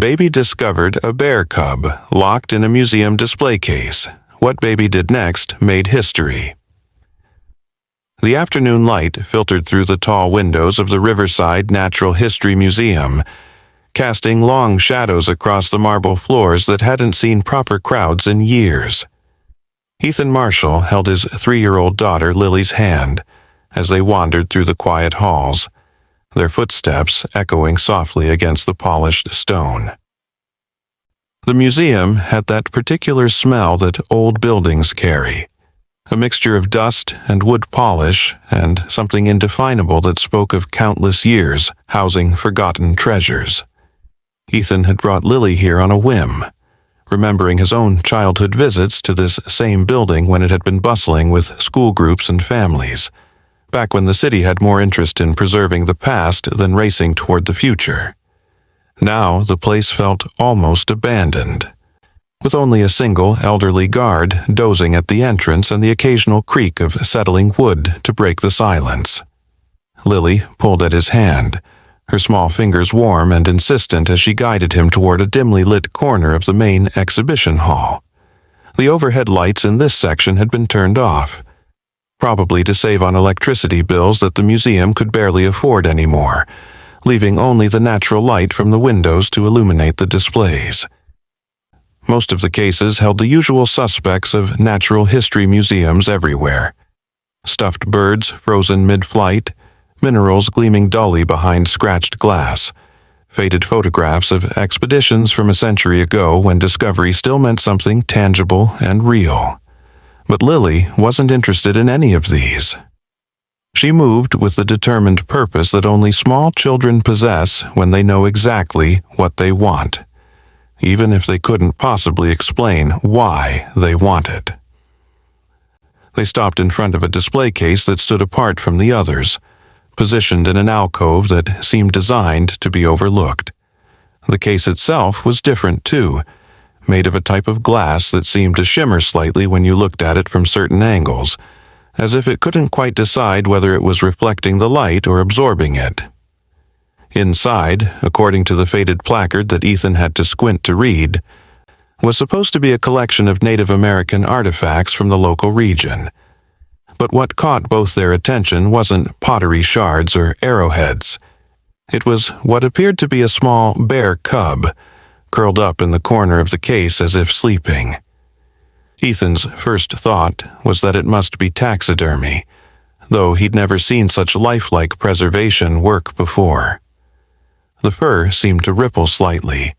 Baby discovered a bear cub locked in a museum display case. What Baby did next made history. The afternoon light filtered through the tall windows of the Riverside Natural History Museum, casting long shadows across the marble floors that hadn't seen proper crowds in years. Ethan Marshall held his 3-year-old daughter Lily's hand as they wandered through the quiet halls, their footsteps echoing softly against the polished stone. The museum had that particular smell that old buildings carry, a mixture of dust and wood polish and something indefinable that spoke of countless years housing forgotten treasures. Ethan had brought Lily here on a whim, remembering his own childhood visits to this same building when it had been bustling with school groups and families, back when the city had more interest in preserving the past than racing toward the future. Now the place felt almost abandoned, with only a single elderly guard dozing at the entrance and the occasional creak of settling wood to break the silence. Lily pulled at his hand, her small fingers warm and insistent as she guided him toward a dimly lit corner of the main exhibition hall. The overhead lights in this section had been turned off, probably to save on electricity bills that the museum could barely afford anymore, leaving only the natural light from the windows to illuminate the displays. Most of the cases held the usual suspects of natural history museums everywhere: stuffed birds frozen mid-flight, minerals gleaming dully behind scratched glass, faded photographs of expeditions from a century ago when discovery still meant something tangible and real. But Lily wasn't interested in any of these. She moved with the determined purpose that only small children possess when they know exactly what they want, even if they couldn't possibly explain why they want it. They stopped in front of a display case that stood apart from the others, positioned in an alcove that seemed designed to be overlooked. The case itself was different too, made of a type of glass that seemed to shimmer slightly when you looked at it from certain angles, as if it couldn't quite decide whether it was reflecting the light or absorbing it. Inside, according to the faded placard that Ethan had to squint to read, was supposed to be a collection of Native American artifacts from the local region. But what caught both their attention wasn't pottery shards or arrowheads. It was what appeared to be a small bear cub, curled up in the corner of the case as if sleeping. Ethan's first thought was that it must be taxidermy, though he'd never seen such lifelike preservation work before. The fur seemed to ripple slightly,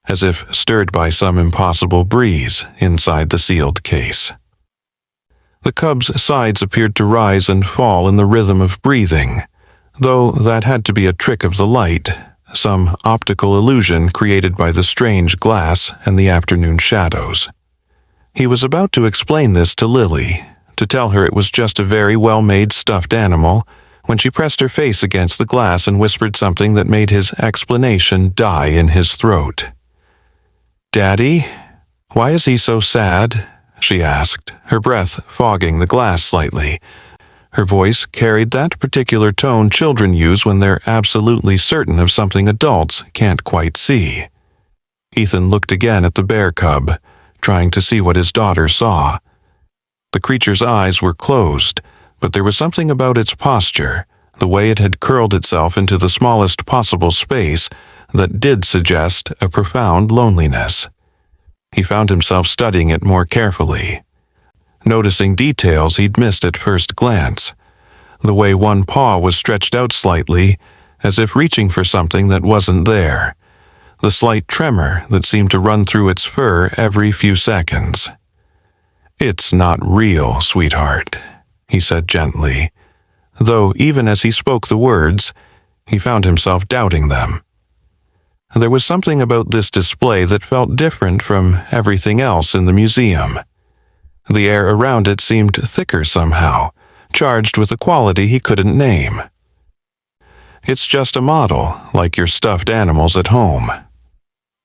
as if stirred by some impossible breeze inside the sealed case. The cub's sides appeared to rise and fall in the rhythm of breathing, though that had to be a trick of the light, some optical illusion created by the strange glass and the afternoon shadows. He was about to explain this to Lily, to tell her it was just a very well-made stuffed animal, when she pressed her face against the glass and whispered something that made his explanation die in his throat. "Daddy, why is he so sad?" she asked, her breath fogging the glass slightly. Her voice carried that particular tone children use when they're absolutely certain of something adults can't quite see. Ethan looked again at the bear cub, trying to see what his daughter saw. The creature's eyes were closed, but there was something about its posture, the way it had curled itself into the smallest possible space, that did suggest a profound loneliness. He found himself studying it more carefully, noticing details he'd missed at first glance, the way one paw was stretched out slightly, as if reaching for something that wasn't there, the slight tremor that seemed to run through its fur every few seconds. "It's not real, sweetheart," he said gently, though even as he spoke the words, he found himself doubting them. There was something about this display that felt different from everything else in the museum. The air around it seemed thicker somehow, charged with a quality he couldn't name. "It's just a model, like your stuffed animals at home."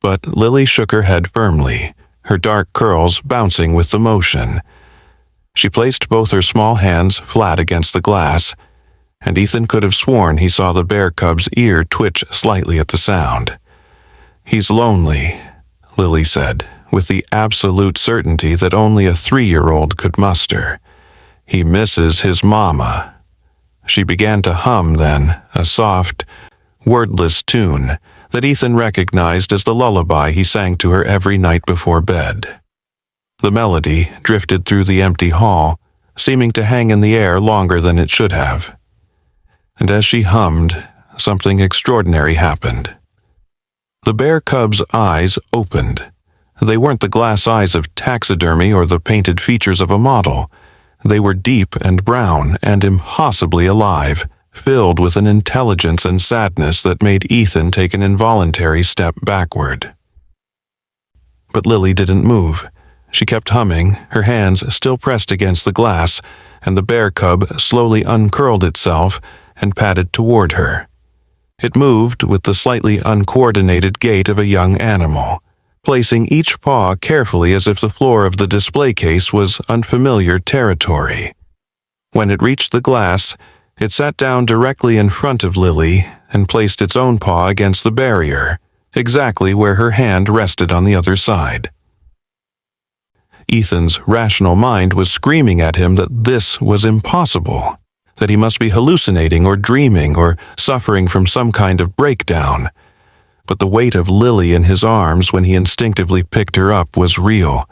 But Lily shook her head firmly, her dark curls bouncing with the motion. She placed both her small hands flat against the glass, and Ethan could have sworn he saw the bear cub's ear twitch slightly at the sound. "He's lonely," Lily said, with the absolute certainty that only a 3-year-old could muster. "He misses his mama." She began to hum then, a soft, wordless tune that Ethan recognized as the lullaby he sang to her every night before bed. The melody drifted through the empty hall, seeming to hang in the air longer than it should have. And as she hummed, something extraordinary happened. The bear cub's eyes opened. They weren't the glass eyes of taxidermy or the painted features of a model. They were deep and brown and impossibly alive, filled with an intelligence and sadness that made Ethan take an involuntary step backward. But Lily didn't move. She kept humming, her hands still pressed against the glass, and the bear cub slowly uncurled itself and padded toward her. It moved with the slightly uncoordinated gait of a young animal, placing each paw carefully as if the floor of the display case was unfamiliar territory. When it reached the glass, it sat down directly in front of Lily and placed its own paw against the barrier, exactly where her hand rested on the other side. Ethan's rational mind was screaming at him that this was impossible, that he must be hallucinating or dreaming or suffering from some kind of breakdown. But the weight of Lily in his arms when he instinctively picked her up was real.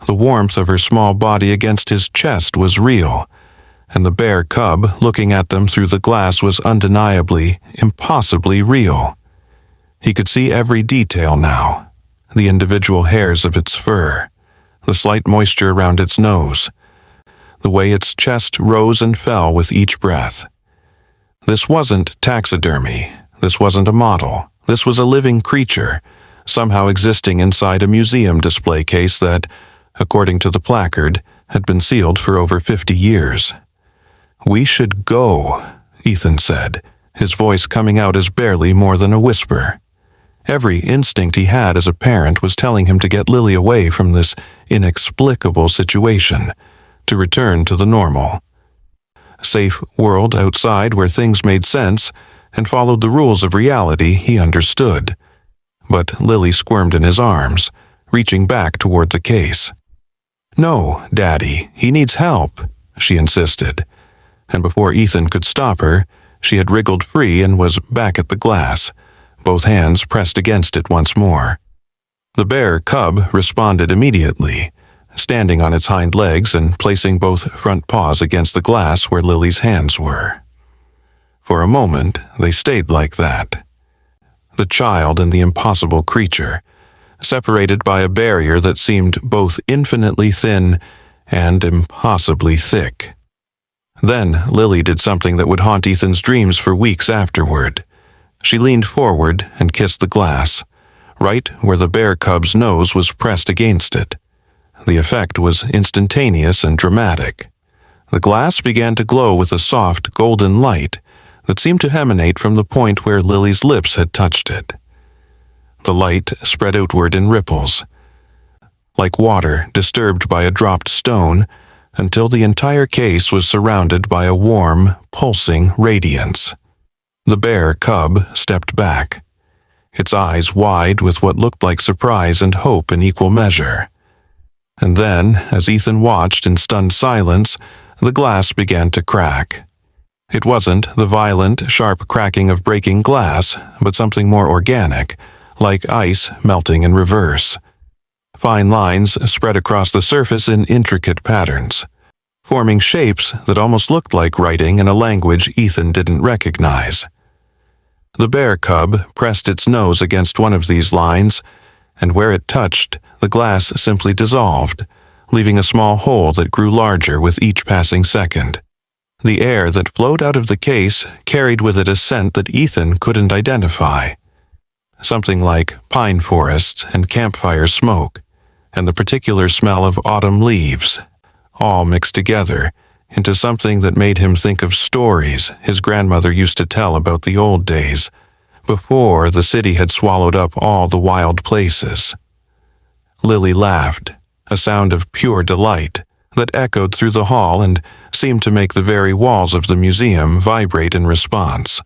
The warmth of her small body against his chest was real, and the bear cub looking at them through the glass was undeniably, impossibly real. He could see every detail now, the individual hairs of its fur, the slight moisture around its nose, the way its chest rose and fell with each breath. This wasn't taxidermy. This wasn't a model. This was a living creature, somehow existing inside a museum display case that, according to the placard, had been sealed for over 50 years. "We should go," Ethan said, his voice coming out as barely more than a whisper. Every instinct he had as a parent was telling him to get Lily away from this inexplicable situation, to return to the normal. A safe world outside where things made sense and followed the rules of reality he understood. But Lily squirmed in his arms, reaching back toward the case. "No, Daddy, he needs help," she insisted. And before Ethan could stop her, she had wriggled free and was back at the glass, both hands pressed against it once more. The bear cub responded immediately, standing on its hind legs and placing both front paws against the glass where Lily's hands were. For a moment, they stayed like that. The child and the impossible creature, separated by a barrier that seemed both infinitely thin and impossibly thick. Then Lily did something that would haunt Ethan's dreams for weeks afterward. She leaned forward and kissed the glass, right where the bear cub's nose was pressed against it. The effect was instantaneous and dramatic. The glass began to glow with a soft, golden light that seemed to emanate from the point where Lily's lips had touched it. The light spread outward in ripples, like water disturbed by a dropped stone, until the entire case was surrounded by a warm, pulsing radiance. The bear cub stepped back, its eyes wide with what looked like surprise and hope in equal measure. And then, as Ethan watched in stunned silence, the glass began to crack. It wasn't the violent, sharp cracking of breaking glass, but something more organic, like ice melting in reverse. Fine lines spread across the surface in intricate patterns, forming shapes that almost looked like writing in a language Ethan didn't recognize. The bear cub pressed its nose against one of these lines, and where it touched, the glass simply dissolved, leaving a small hole that grew larger with each passing second. The air that flowed out of the case carried with it a scent that Ethan couldn't identify. Something like pine forests and campfire smoke, and the particular smell of autumn leaves, all mixed together into something that made him think of stories his grandmother used to tell about the old days, before the city had swallowed up all the wild places. Lily laughed, a sound of pure delight that echoed through the hall and seemed to make the very walls of the museum vibrate in response.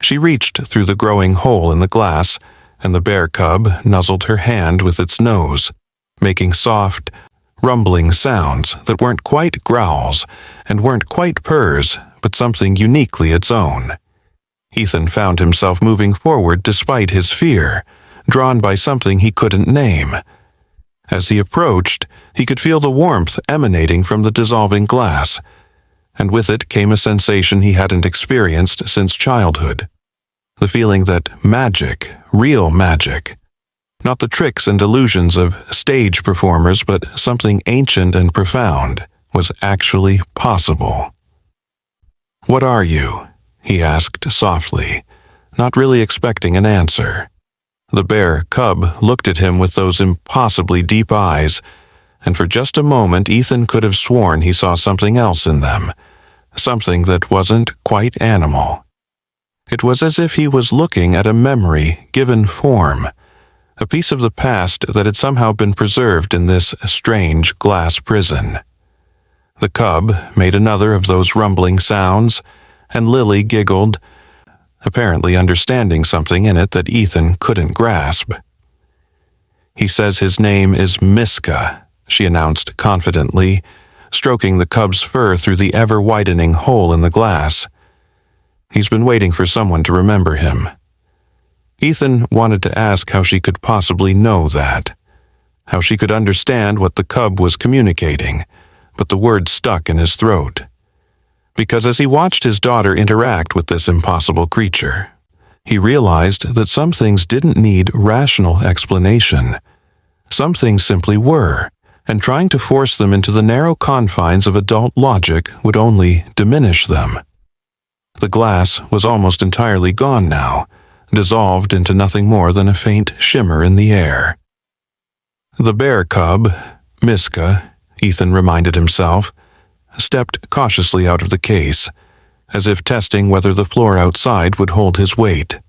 She reached through the growing hole in the glass and the bear cub nuzzled her hand with its nose, making soft, rumbling sounds that weren't quite growls and weren't quite purrs, but something uniquely its own. Ethan found himself moving forward despite his fear, drawn by something he couldn't name. As he approached, he could feel the warmth emanating from the dissolving glass, and with it came a sensation he hadn't experienced since childhood. The feeling that magic, real magic, not the tricks and illusions of stage performers, but something ancient and profound, was actually possible. "What are you?" he asked softly, not really expecting an answer. The bear cub looked at him with those impossibly deep eyes, and for just a moment Ethan could have sworn he saw something else in them, something that wasn't quite animal. It was as if he was looking at a memory given form, a piece of the past that had somehow been preserved in this strange glass prison. The cub made another of those rumbling sounds, and Lily giggled, apparently understanding something in it that Ethan couldn't grasp. "He says his name is Miska," she announced confidently, stroking the cub's fur through the ever-widening hole in the glass. "He's been waiting for someone to remember him." Ethan wanted to ask how she could possibly know that, how she could understand what the cub was communicating, but the words stuck in his throat. Because as he watched his daughter interact with this impossible creature, he realized that some things didn't need rational explanation. Some things simply were, and trying to force them into the narrow confines of adult logic would only diminish them. The glass was almost entirely gone now, dissolved into nothing more than a faint shimmer in the air. The bear cub, Miska, Ethan reminded himself, stepped cautiously out of the case, as if testing whether the floor outside would hold his weight.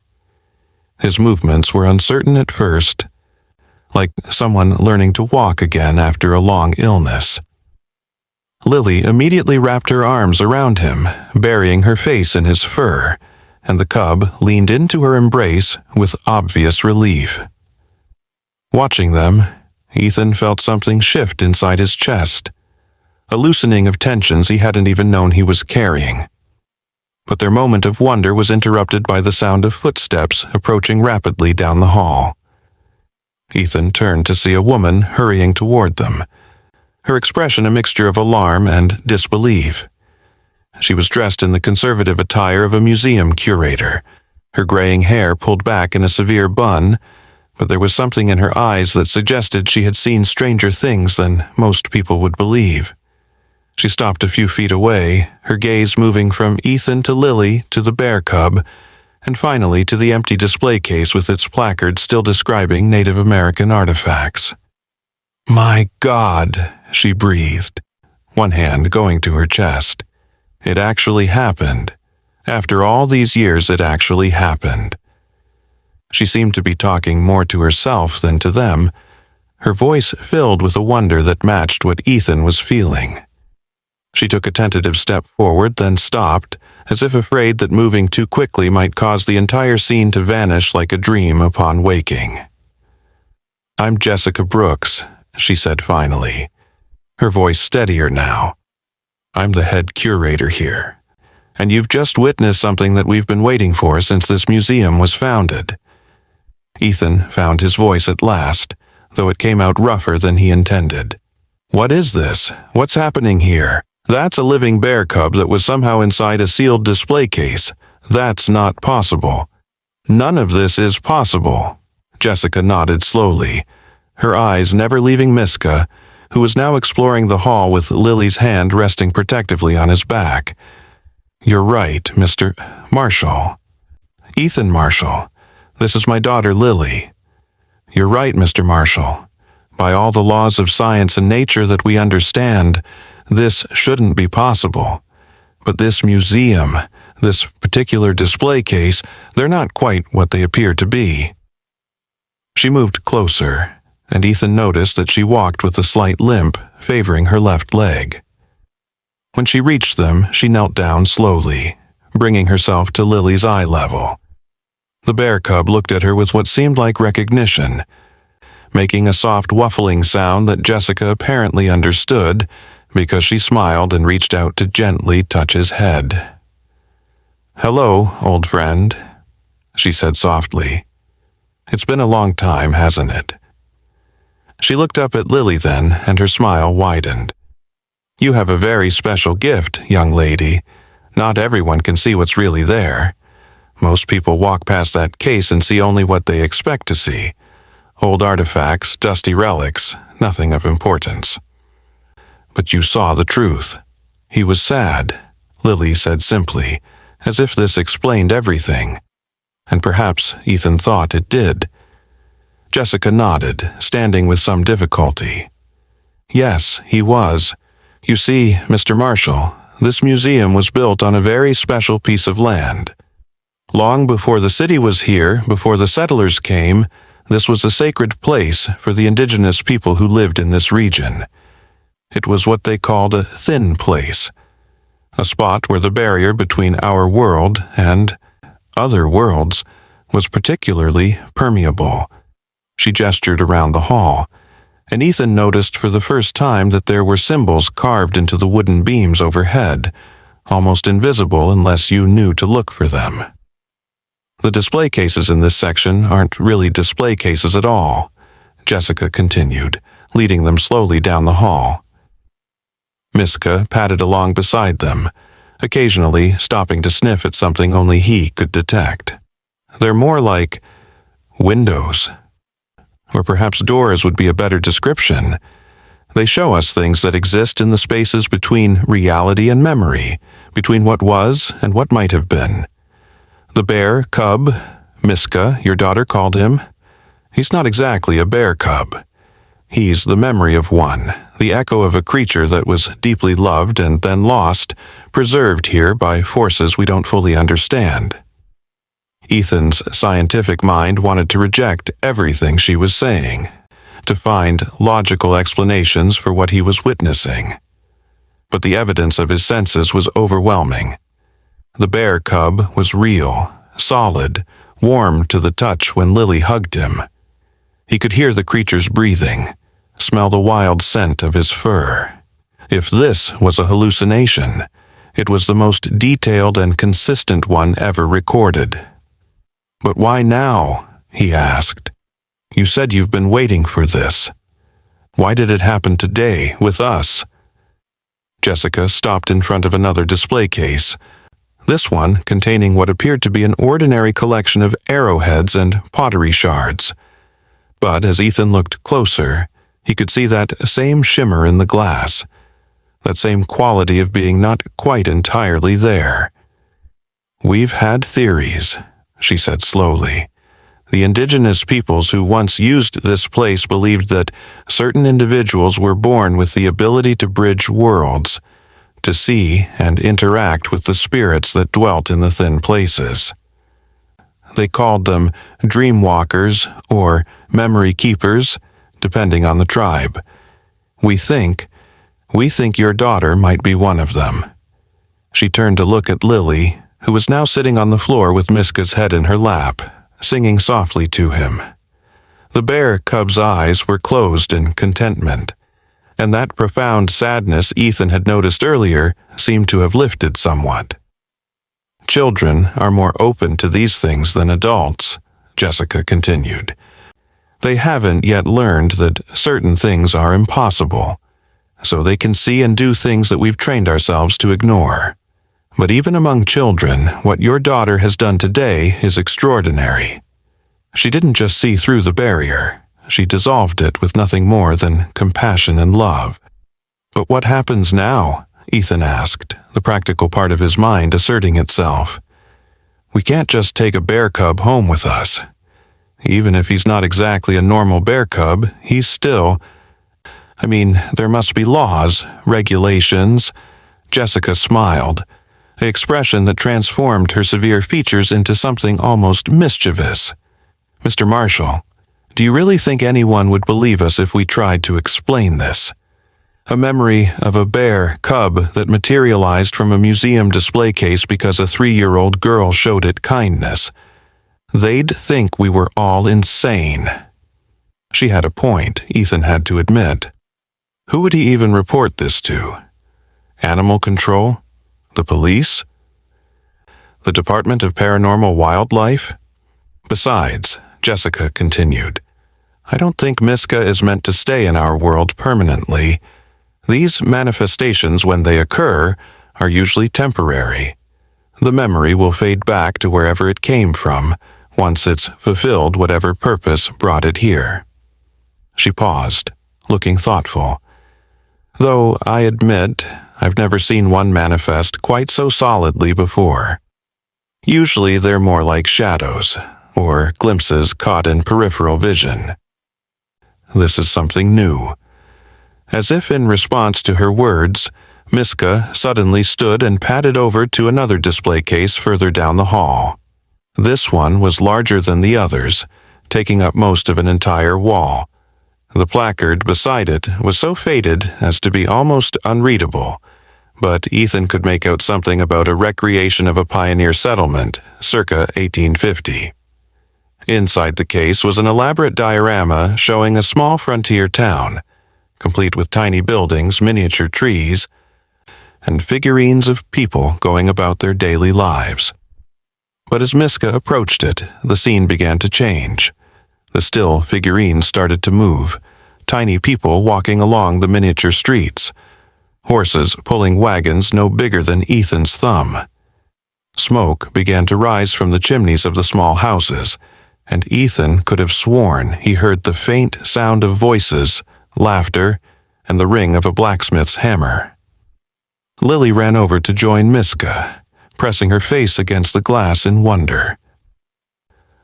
His movements were uncertain at first, like someone learning to walk again after a long illness. Lily immediately wrapped her arms around him, burying her face in his fur, and the cub leaned into her embrace with obvious relief. Watching them, Ethan felt something shift inside his chest, a loosening of tensions he hadn't even known he was carrying. But their moment of wonder was interrupted by the sound of footsteps approaching rapidly down the hall. Ethan turned to see a woman hurrying toward them, her expression a mixture of alarm and disbelief. She was dressed in the conservative attire of a museum curator, her graying hair pulled back in a severe bun, but there was something in her eyes that suggested she had seen stranger things than most people would believe. She stopped a few feet away, her gaze moving from Ethan to Lily to the bear cub, and finally to the empty display case with its placard still describing Native American artifacts. "My God," she breathed, one hand going to her chest. It actually happened. After all these years, it actually happened. She seemed to be talking more to herself than to them, her voice filled with a wonder that matched what Ethan was feeling. She took a tentative step forward, then stopped, as if afraid that moving too quickly might cause the entire scene to vanish like a dream upon waking. "I'm Jessica Brooks," she said finally, her voice steadier now. "I'm the head curator here, and you've just witnessed something that we've been waiting for since this museum was founded." Ethan found his voice at last, though it came out rougher than he intended. "What is this? What's happening here? That's a living bear cub that was somehow inside a sealed display case. That's not possible." "None of this is possible." Jessica nodded slowly, her eyes never leaving Miska, who was now exploring the hall with Lily's hand resting protectively on his back. "You're right, Mr. Marshall. Ethan Marshall. This is my daughter Lily. You're right, Mr. Marshall. By all the laws of science and nature that we understand, this shouldn't be possible. But this museum, this particular display case, they're not quite what they appear to be." She moved closer, and Ethan noticed that she walked with a slight limp, favoring her left leg. When she reached them, she knelt down slowly, bringing herself to Lily's eye level. The bear cub looked at her with what seemed like recognition, making a soft wuffling sound that Jessica apparently understood because she smiled and reached out to gently touch his head. "Hello, old friend," she said softly. "It's been a long time, hasn't it?" She looked up at Lily then, and her smile widened. "You have a very special gift, young lady. Not everyone can see what's really there. Most people walk past that case and see only what they expect to see. Old artifacts, dusty relics, nothing of importance. But you saw the truth. He was sad," Lily said simply, as if this explained everything. And perhaps Ethan thought it did. Jessica nodded, standing with some difficulty. "Yes, he was. You see, Mr. Marshall, this museum was built on a very special piece of land. Long before the city was here, before the settlers came, this was a sacred place for the indigenous people who lived in this region. It was what they called a thin place, a spot where the barrier between our world and other worlds was particularly permeable." She gestured around the hall, and Ethan noticed for the first time that there were symbols carved into the wooden beams overhead, almost invisible unless you knew to look for them. "The display cases in this section aren't really display cases at all," Jessica continued, leading them slowly down the hall. Miska padded along beside them, occasionally stopping to sniff at something only he could detect. "They're more like windows. Or perhaps doors would be a better description. They show us things that exist in the spaces between reality and memory, between what was and what might have been. The bear cub, Miska, your daughter called him, he's not exactly a bear cub. He's the memory of one, the echo of a creature that was deeply loved and then lost, preserved here by forces we don't fully understand." Ethan's scientific mind wanted to reject everything she was saying, to find logical explanations for what he was witnessing. But the evidence of his senses was overwhelming. The bear cub was real, solid, warm to the touch when Lily hugged him. He could hear the creature's breathing, smell the wild scent of his fur. If this was a hallucination, it was the most detailed and consistent one ever recorded. "But why now?" he asked. "You said you've been waiting for this. Why did it happen today, with us?" Jessica stopped in front of another display case, this one containing what appeared to be an ordinary collection of arrowheads and pottery shards. But as Ethan looked closer, he could see that same shimmer in the glass, that same quality of being not quite entirely there. "We've had theories," she said slowly. "The indigenous peoples who once used this place believed that certain individuals were born with the ability to bridge worlds, to see and interact with the spirits that dwelt in the thin places. They called them dreamwalkers or memory keepers, depending on the tribe. We think your daughter might be one of them." She turned to look at Lily, who was now sitting on the floor with Miska's head in her lap, singing softly to him. The bear cub's eyes were closed in contentment, and that profound sadness Ethan had noticed earlier seemed to have lifted somewhat. "Children are more open to these things than adults," Jessica continued. "They haven't yet learned that certain things are impossible, so they can see and do things that we've trained ourselves to ignore. But even among children, what your daughter has done today is extraordinary. She didn't just see through the barrier, she dissolved it with nothing more than compassion and love." "But what happens now?" Ethan asked, the practical part of his mind asserting itself. "We can't just take a bear cub home with us. Even if he's not exactly a normal bear cub, he's still... there must be laws, regulations." Jessica smiled, an expression that transformed her severe features into something almost mischievous. "Mr. Marshall, do you really think anyone would believe us if we tried to explain this? A memory of a bear cub that materialized from a museum display case because a 3-year-old girl showed it kindness. They'd think we were all insane. She had a point, Ethan had to admit. Who would he even report this to? Animal control? The police? The Department of Paranormal Wildlife? Besides, Jessica continued, I don't think Miska is meant to stay in our world permanently. These manifestations, when they occur, are usually temporary. The memory will fade back to wherever it came from, once it's fulfilled whatever purpose brought it here. She paused, looking thoughtful. Though, I admit, I've never seen one manifest quite so solidly before. Usually they're more like shadows, or glimpses caught in peripheral vision. This is something new. As if in response to her words, Miska suddenly stood and padded over to another display case further down the hall. This one was larger than the others, taking up most of an entire wall. The placard beside it was so faded as to be almost unreadable, but Ethan could make out something about a recreation of a pioneer settlement, circa 1850. Inside the case was an elaborate diorama showing a small frontier town, complete with tiny buildings, miniature trees, and figurines of people going about their daily lives. But as Miska approached it, the scene began to change. The still figurines started to move, tiny people walking along the miniature streets, horses pulling wagons no bigger than Ethan's thumb. Smoke began to rise from the chimneys of the small houses, and Ethan could have sworn he heard the faint sound of voices, laughter, and the ring of a blacksmith's hammer. Lily ran over to join Miska, pressing her face against the glass in wonder.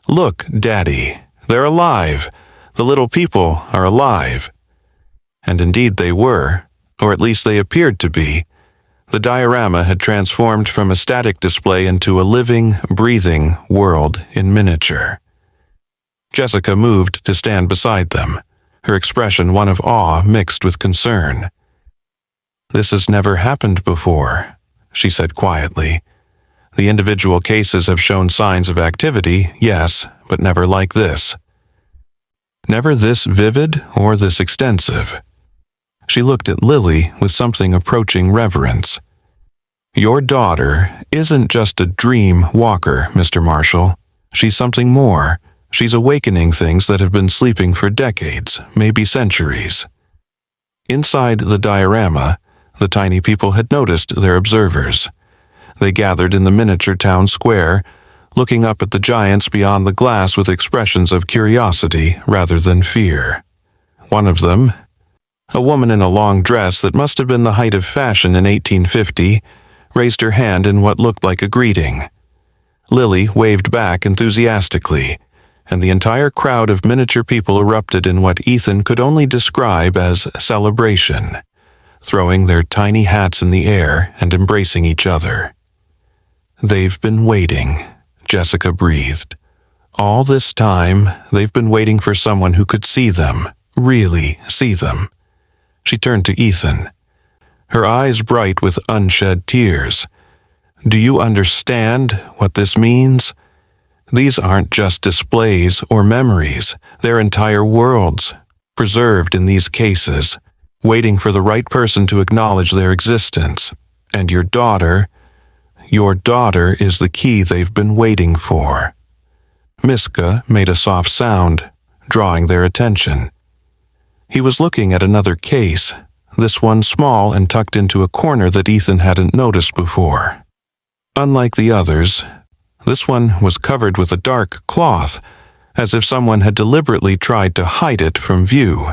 Look, Daddy, they're alive. The little people are alive. And indeed they were, or at least they appeared to be. The diorama had transformed from a static display into a living, breathing world in miniature. Jessica moved to stand beside them, her expression one of awe mixed with concern. This has never happened before, she said quietly. The individual cases have shown signs of activity, yes, but never like this. Never this vivid or this extensive. She looked at Lily with something approaching reverence. Your daughter isn't just a dream walker, Mr. Marshall. She's something more. She's awakening things that have been sleeping for decades, maybe centuries. Inside the diorama, the tiny people had noticed their observers. They gathered in the miniature town square, looking up at the giants beyond the glass with expressions of curiosity rather than fear. One of them, a woman in a long dress that must have been the height of fashion in 1850, raised her hand in what looked like a greeting. Lily waved back enthusiastically, and the entire crowd of miniature people erupted in what Ethan could only describe as celebration, throwing their tiny hats in the air and embracing each other. They've been waiting, Jessica breathed. All this time, they've been waiting for someone who could see them, really see them. She turned to Ethan, her eyes bright with unshed tears. Do you understand what this means? These aren't just displays or memories, they're entire worlds, preserved in these cases, waiting for the right person to acknowledge their existence. And your daughter is the key they've been waiting for. Miska made a soft sound, drawing their attention. He was looking at another case, this one small and tucked into a corner that Ethan hadn't noticed before. Unlike the others, this one was covered with a dark cloth, as if someone had deliberately tried to hide it from view.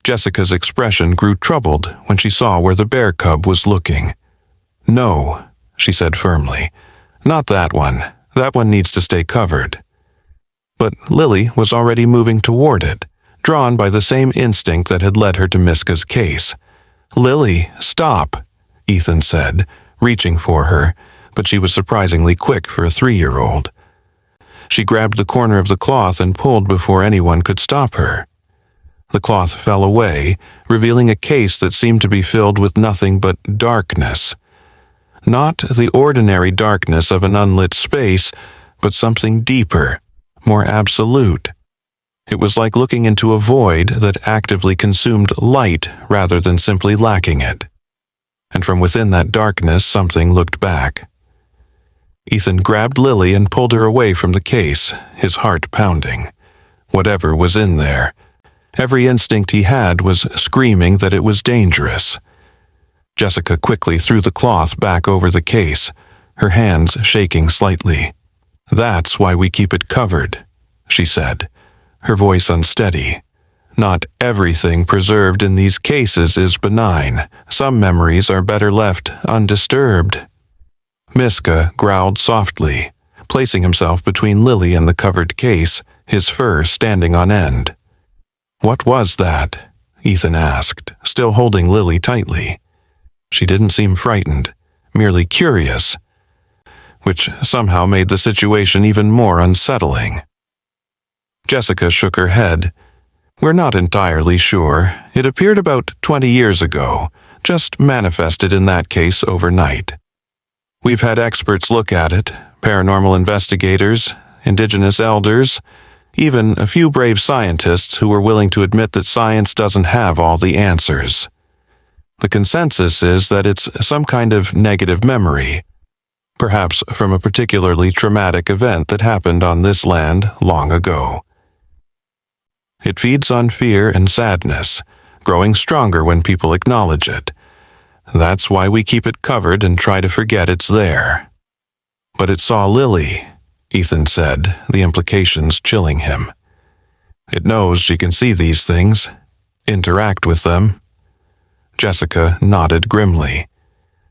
Jessica's expression grew troubled when she saw where the bear cub was looking. No, she said firmly. Not that one. That one needs to stay covered. But Lily was already moving toward it, drawn by the same instinct that had led her to Miska's case. Lily, stop, Ethan said, reaching for her, but she was surprisingly quick for a 3-year-old. She grabbed the corner of the cloth and pulled before anyone could stop her. The cloth fell away, revealing a case that seemed to be filled with nothing but darkness. Not the ordinary darkness of an unlit space, but something deeper, more absolute. It was like looking into a void that actively consumed light rather than simply lacking it. And from within that darkness, something looked back. Ethan grabbed Lily and pulled her away from the case, his heart pounding. Whatever was in there, every instinct he had was screaming that it was dangerous. Jessica quickly threw the cloth back over the case, her hands shaking slightly. "That's why we keep it covered," she said, her voice unsteady. "Not everything preserved in these cases is benign. Some memories are better left undisturbed." Miska growled softly, placing himself between Lily and the covered case, his fur standing on end. "What was that?" Ethan asked, still holding Lily tightly. She didn't seem frightened, merely curious, which somehow made the situation even more unsettling. Jessica shook her head. "We're not entirely sure. It appeared about 20 years ago, just manifested in that case overnight. We've had experts look at it, paranormal investigators, indigenous elders, even a few brave scientists who were willing to admit that science doesn't have all the answers. The consensus is that it's some kind of negative memory, perhaps from a particularly traumatic event that happened on this land long ago. It feeds on fear and sadness, growing stronger when people acknowledge it. That's why we keep it covered and try to forget it's there." "But it saw Lily," Ethan said, the implications chilling him. "It knows she can see these things, interact with them." Jessica nodded grimly.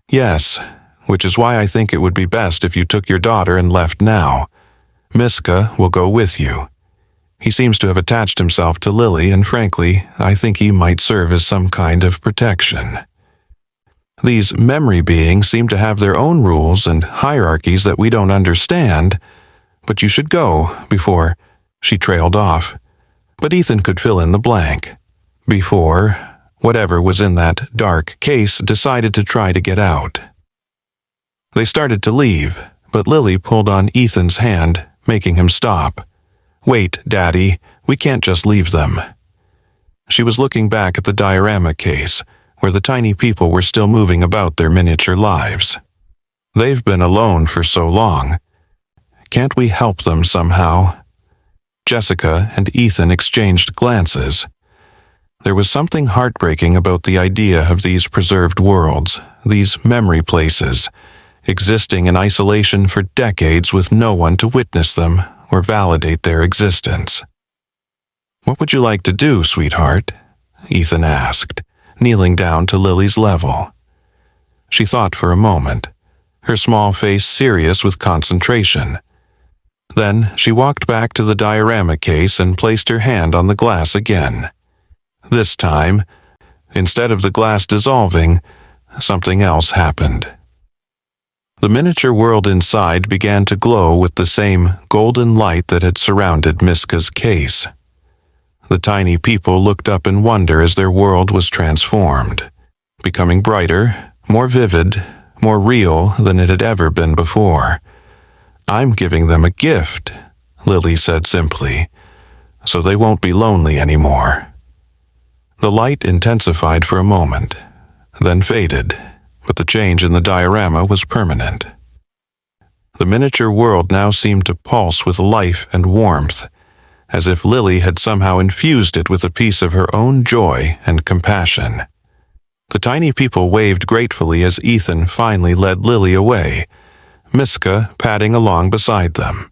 "Yes, which is why I think it would be best if you took your daughter and left now. Miska will go with you. He seems to have attached himself to Lily, and frankly, I think he might serve as some kind of protection. These memory beings seem to have their own rules and hierarchies that we don't understand, but you should go before—" She trailed off, but Ethan could fill in the blank. "Before whatever was in that dark case decided to try to get out." They started to leave, but Lily pulled on Ethan's hand, making him stop. "Wait, Daddy, we can't just leave them." She was looking back at the diorama case, where the tiny people were still moving about their miniature lives. "They've been alone for so long. Can't we help them somehow?" Jessica and Ethan exchanged glances. There was something heartbreaking about the idea of these preserved worlds, these memory places, existing in isolation for decades with no one to witness them or validate their existence. "What would you like to do, sweetheart?" Ethan asked, kneeling down to Lily's level. She thought for a moment, her small face serious with concentration. Then she walked back to the diorama case and placed her hand on the glass again. This time, instead of the glass dissolving, something else happened. The miniature world inside began to glow with the same golden light that had surrounded Miska's case. The tiny people looked up in wonder as their world was transformed, becoming brighter, more vivid, more real than it had ever been before. "I'm giving them a gift," Lily said simply, "so they won't be lonely anymore." The light intensified for a moment, then faded, but the change in the diorama was permanent. The miniature world now seemed to pulse with life and warmth, as if Lily had somehow infused it with a piece of her own joy and compassion. The tiny people waved gratefully as Ethan finally led Lily away, Miska padding along beside them.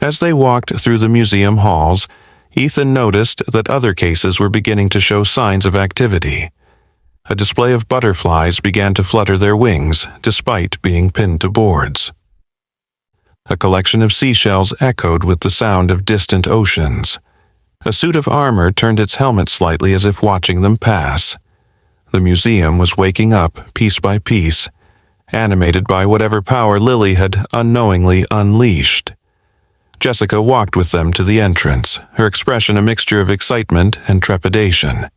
As they walked through the museum halls, Ethan noticed that other cases were beginning to show signs of activity. A display of butterflies began to flutter their wings, despite being pinned to boards. A collection of seashells echoed with the sound of distant oceans. A suit of armor turned its helmet slightly as if watching them pass. The museum was waking up, piece by piece, animated by whatever power Lily had unknowingly unleashed. Jessica walked with them to the entrance, her expression a mixture of excitement and trepidation.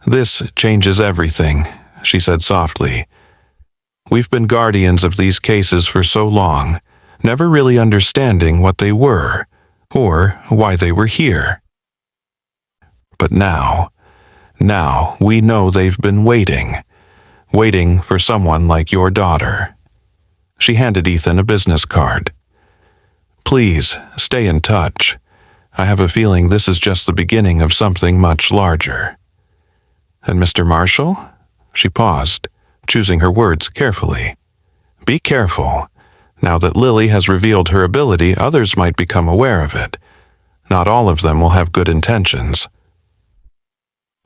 "This changes everything," she said softly. "We've been guardians of these cases for so long, never really understanding what they were or why they were here. But now we know they've been waiting for someone like your daughter. She handed Ethan a business card. Please, stay in touch. I have a feeling this is just the beginning of something much larger. And Mr. Marshall? She paused, choosing her words carefully. Be careful. Now that Lily has revealed her ability, others might become aware of it. Not all of them will have good intentions.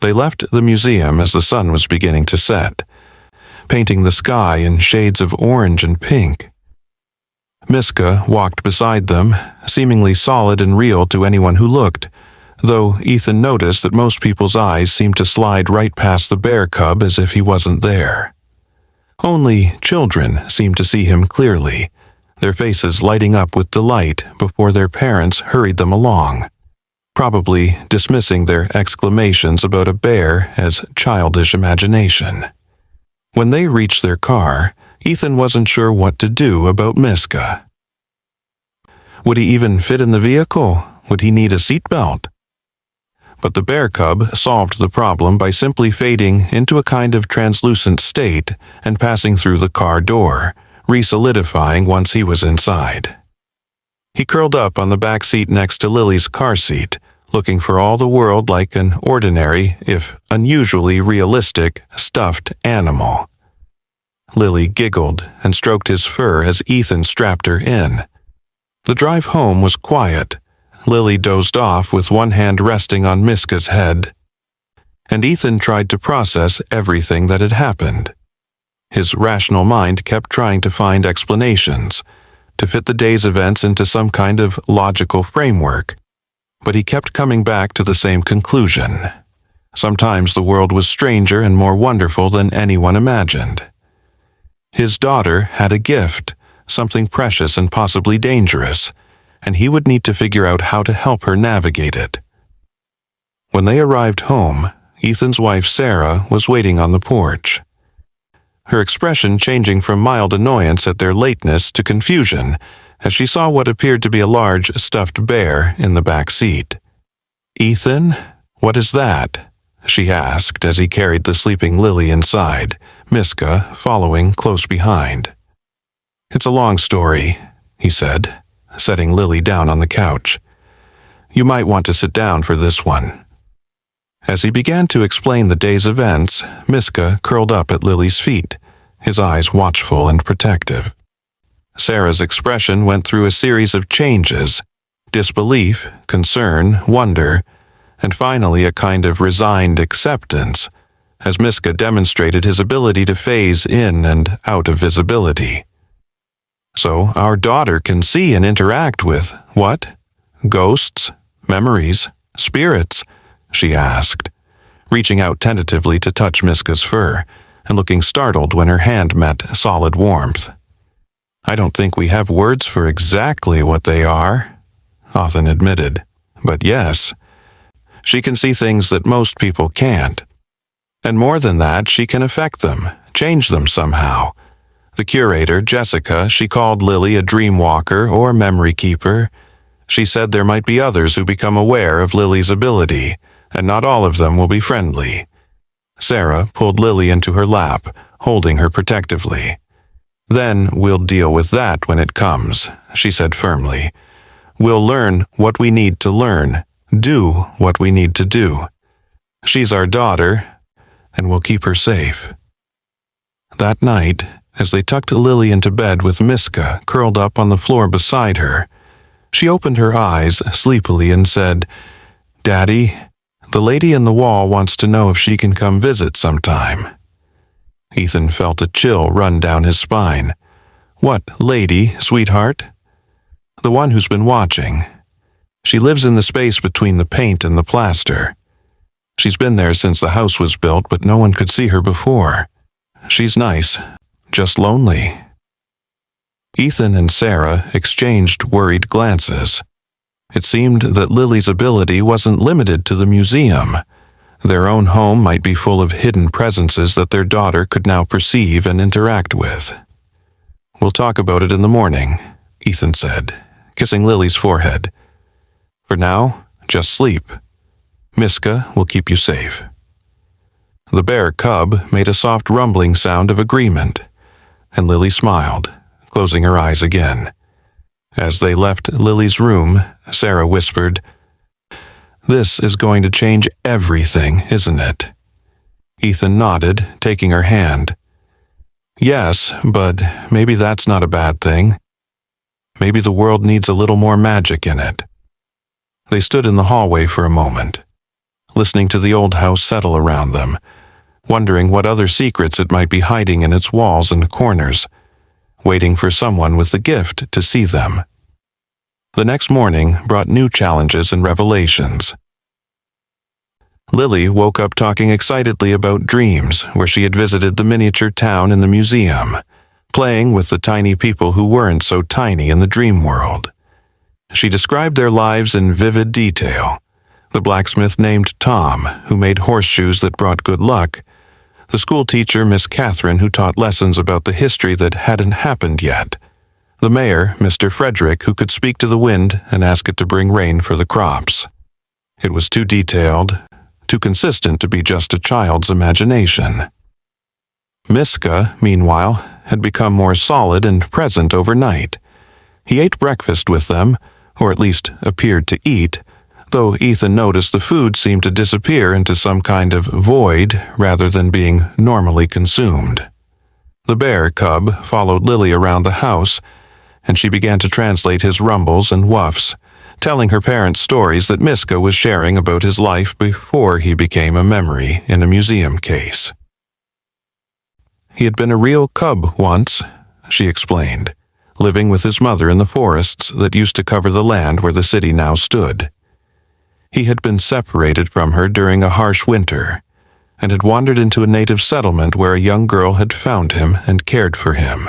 They left the museum as the sun was beginning to set, painting the sky in shades of orange and pink. Miska walked beside them, seemingly solid and real to anyone who looked, though Ethan noticed that most people's eyes seemed to slide right past the bear cub as if he wasn't there. Only children seemed to see him clearly, their faces lighting up with delight before their parents hurried them along, probably dismissing their exclamations about a bear as childish imagination. When they reached their car, Ethan wasn't sure what to do about Miska. Would he even fit in the vehicle? Would he need a seatbelt? But the bear cub solved the problem by simply fading into a kind of translucent state and passing through the car door, re-solidifying once he was inside. He curled up on the back seat next to Lily's car seat, looking for all the world like an ordinary, if unusually realistic, stuffed animal. Lily giggled and stroked his fur as Ethan strapped her in. The drive home was quiet. Lily dozed off with one hand resting on Miska's head, and Ethan tried to process everything that had happened. His rational mind kept trying to find explanations, to fit the day's events into some kind of logical framework, but he kept coming back to the same conclusion. Sometimes the world was stranger and more wonderful than anyone imagined. His daughter had a gift, something precious and possibly dangerous, and he would need to figure out how to help her navigate it. When they arrived home, Ethan's wife Sarah was waiting on the porch, her expression changing from mild annoyance at their lateness to confusion as she saw what appeared to be a large stuffed bear in the back seat. "Ethan, what is that?" she asked as he carried the sleeping Lily inside, Miska following close behind. "It's a long story," he said, setting Lily down on the couch. "You might want to sit down for this one." As he began to explain the day's events, Miska curled up at Lily's feet, his eyes watchful and protective. Sarah's expression went through a series of changes: disbelief, concern, wonder, and finally a kind of resigned acceptance, as Miska demonstrated his ability to phase in and out of visibility. "So our daughter can see and interact with, what? Ghosts? Memories? Spirits?" she asked, reaching out tentatively to touch Miska's fur, and looking startled when her hand met solid warmth. "I don't think we have words for exactly what they are," Ethan admitted, "but yes, she can see things that most people can't. And more than that, she can affect them, change them somehow. The curator, Jessica, she called Lily a dream walker or memory keeper. She said there might be others who become aware of Lily's ability, and not all of them will be friendly." Sarah pulled Lily into her lap, holding her protectively. "Then we'll deal with that when it comes," she said firmly. "We'll learn what we need to learn, do what we need to do. She's our daughter, and we'll keep her safe." That night, as they tucked Lily into bed with Miska curled up on the floor beside her, she opened her eyes sleepily and said, "Daddy, the lady in the wall wants to know if she can come visit sometime." Ethan felt a chill run down his spine. "What lady, sweetheart?" "The one who's been watching. She lives in the space between the paint and the plaster. She's been there since the house was built, but no one could see her before. She's nice, just lonely." Ethan and Sarah exchanged worried glances. It seemed that Lily's ability wasn't limited to the museum. Their own home might be full of hidden presences that their daughter could now perceive and interact with. "We'll talk about it in the morning," Ethan said, kissing Lily's forehead. For now, just sleep. Miska will keep you safe. The bear cub made a soft rumbling sound of agreement, and Lily smiled, closing her eyes again. As they left Lily's room, Sarah whispered, "This is going to change everything, isn't it?" Ethan nodded, taking her hand. "Yes, but maybe that's not a bad thing. Maybe the world needs a little more magic in it." They stood in the hallway for a moment, listening to the old house settle around them, wondering what other secrets it might be hiding in its walls and corners, waiting for someone with the gift to see them. The next morning brought new challenges and revelations. Lily woke up talking excitedly about dreams where she had visited the miniature town and the museum, playing with the tiny people who weren't so tiny in the dream world. She described their lives in vivid detail. The blacksmith named Tom, who made horseshoes that brought good luck, the school teacher, Miss Catherine, who taught lessons about the history that hadn't happened yet, the mayor, Mr. Frederick, who could speak to the wind and ask it to bring rain for the crops. It was too detailed, too consistent to be just a child's imagination. Miska, meanwhile, had become more solid and present overnight. He ate breakfast with them, or at least appeared to eat, though Ethan noticed the food seemed to disappear into some kind of void rather than being normally consumed. The bear cub followed Lily around the house, and she began to translate his rumbles and whuffs, telling her parents stories that Miska was sharing about his life before he became a memory in a museum case. He had been a real cub once, she explained, living with his mother in the forests that used to cover the land where the city now stood. He had been separated from her during a harsh winter, and had wandered into a native settlement where a young girl had found him and cared for him.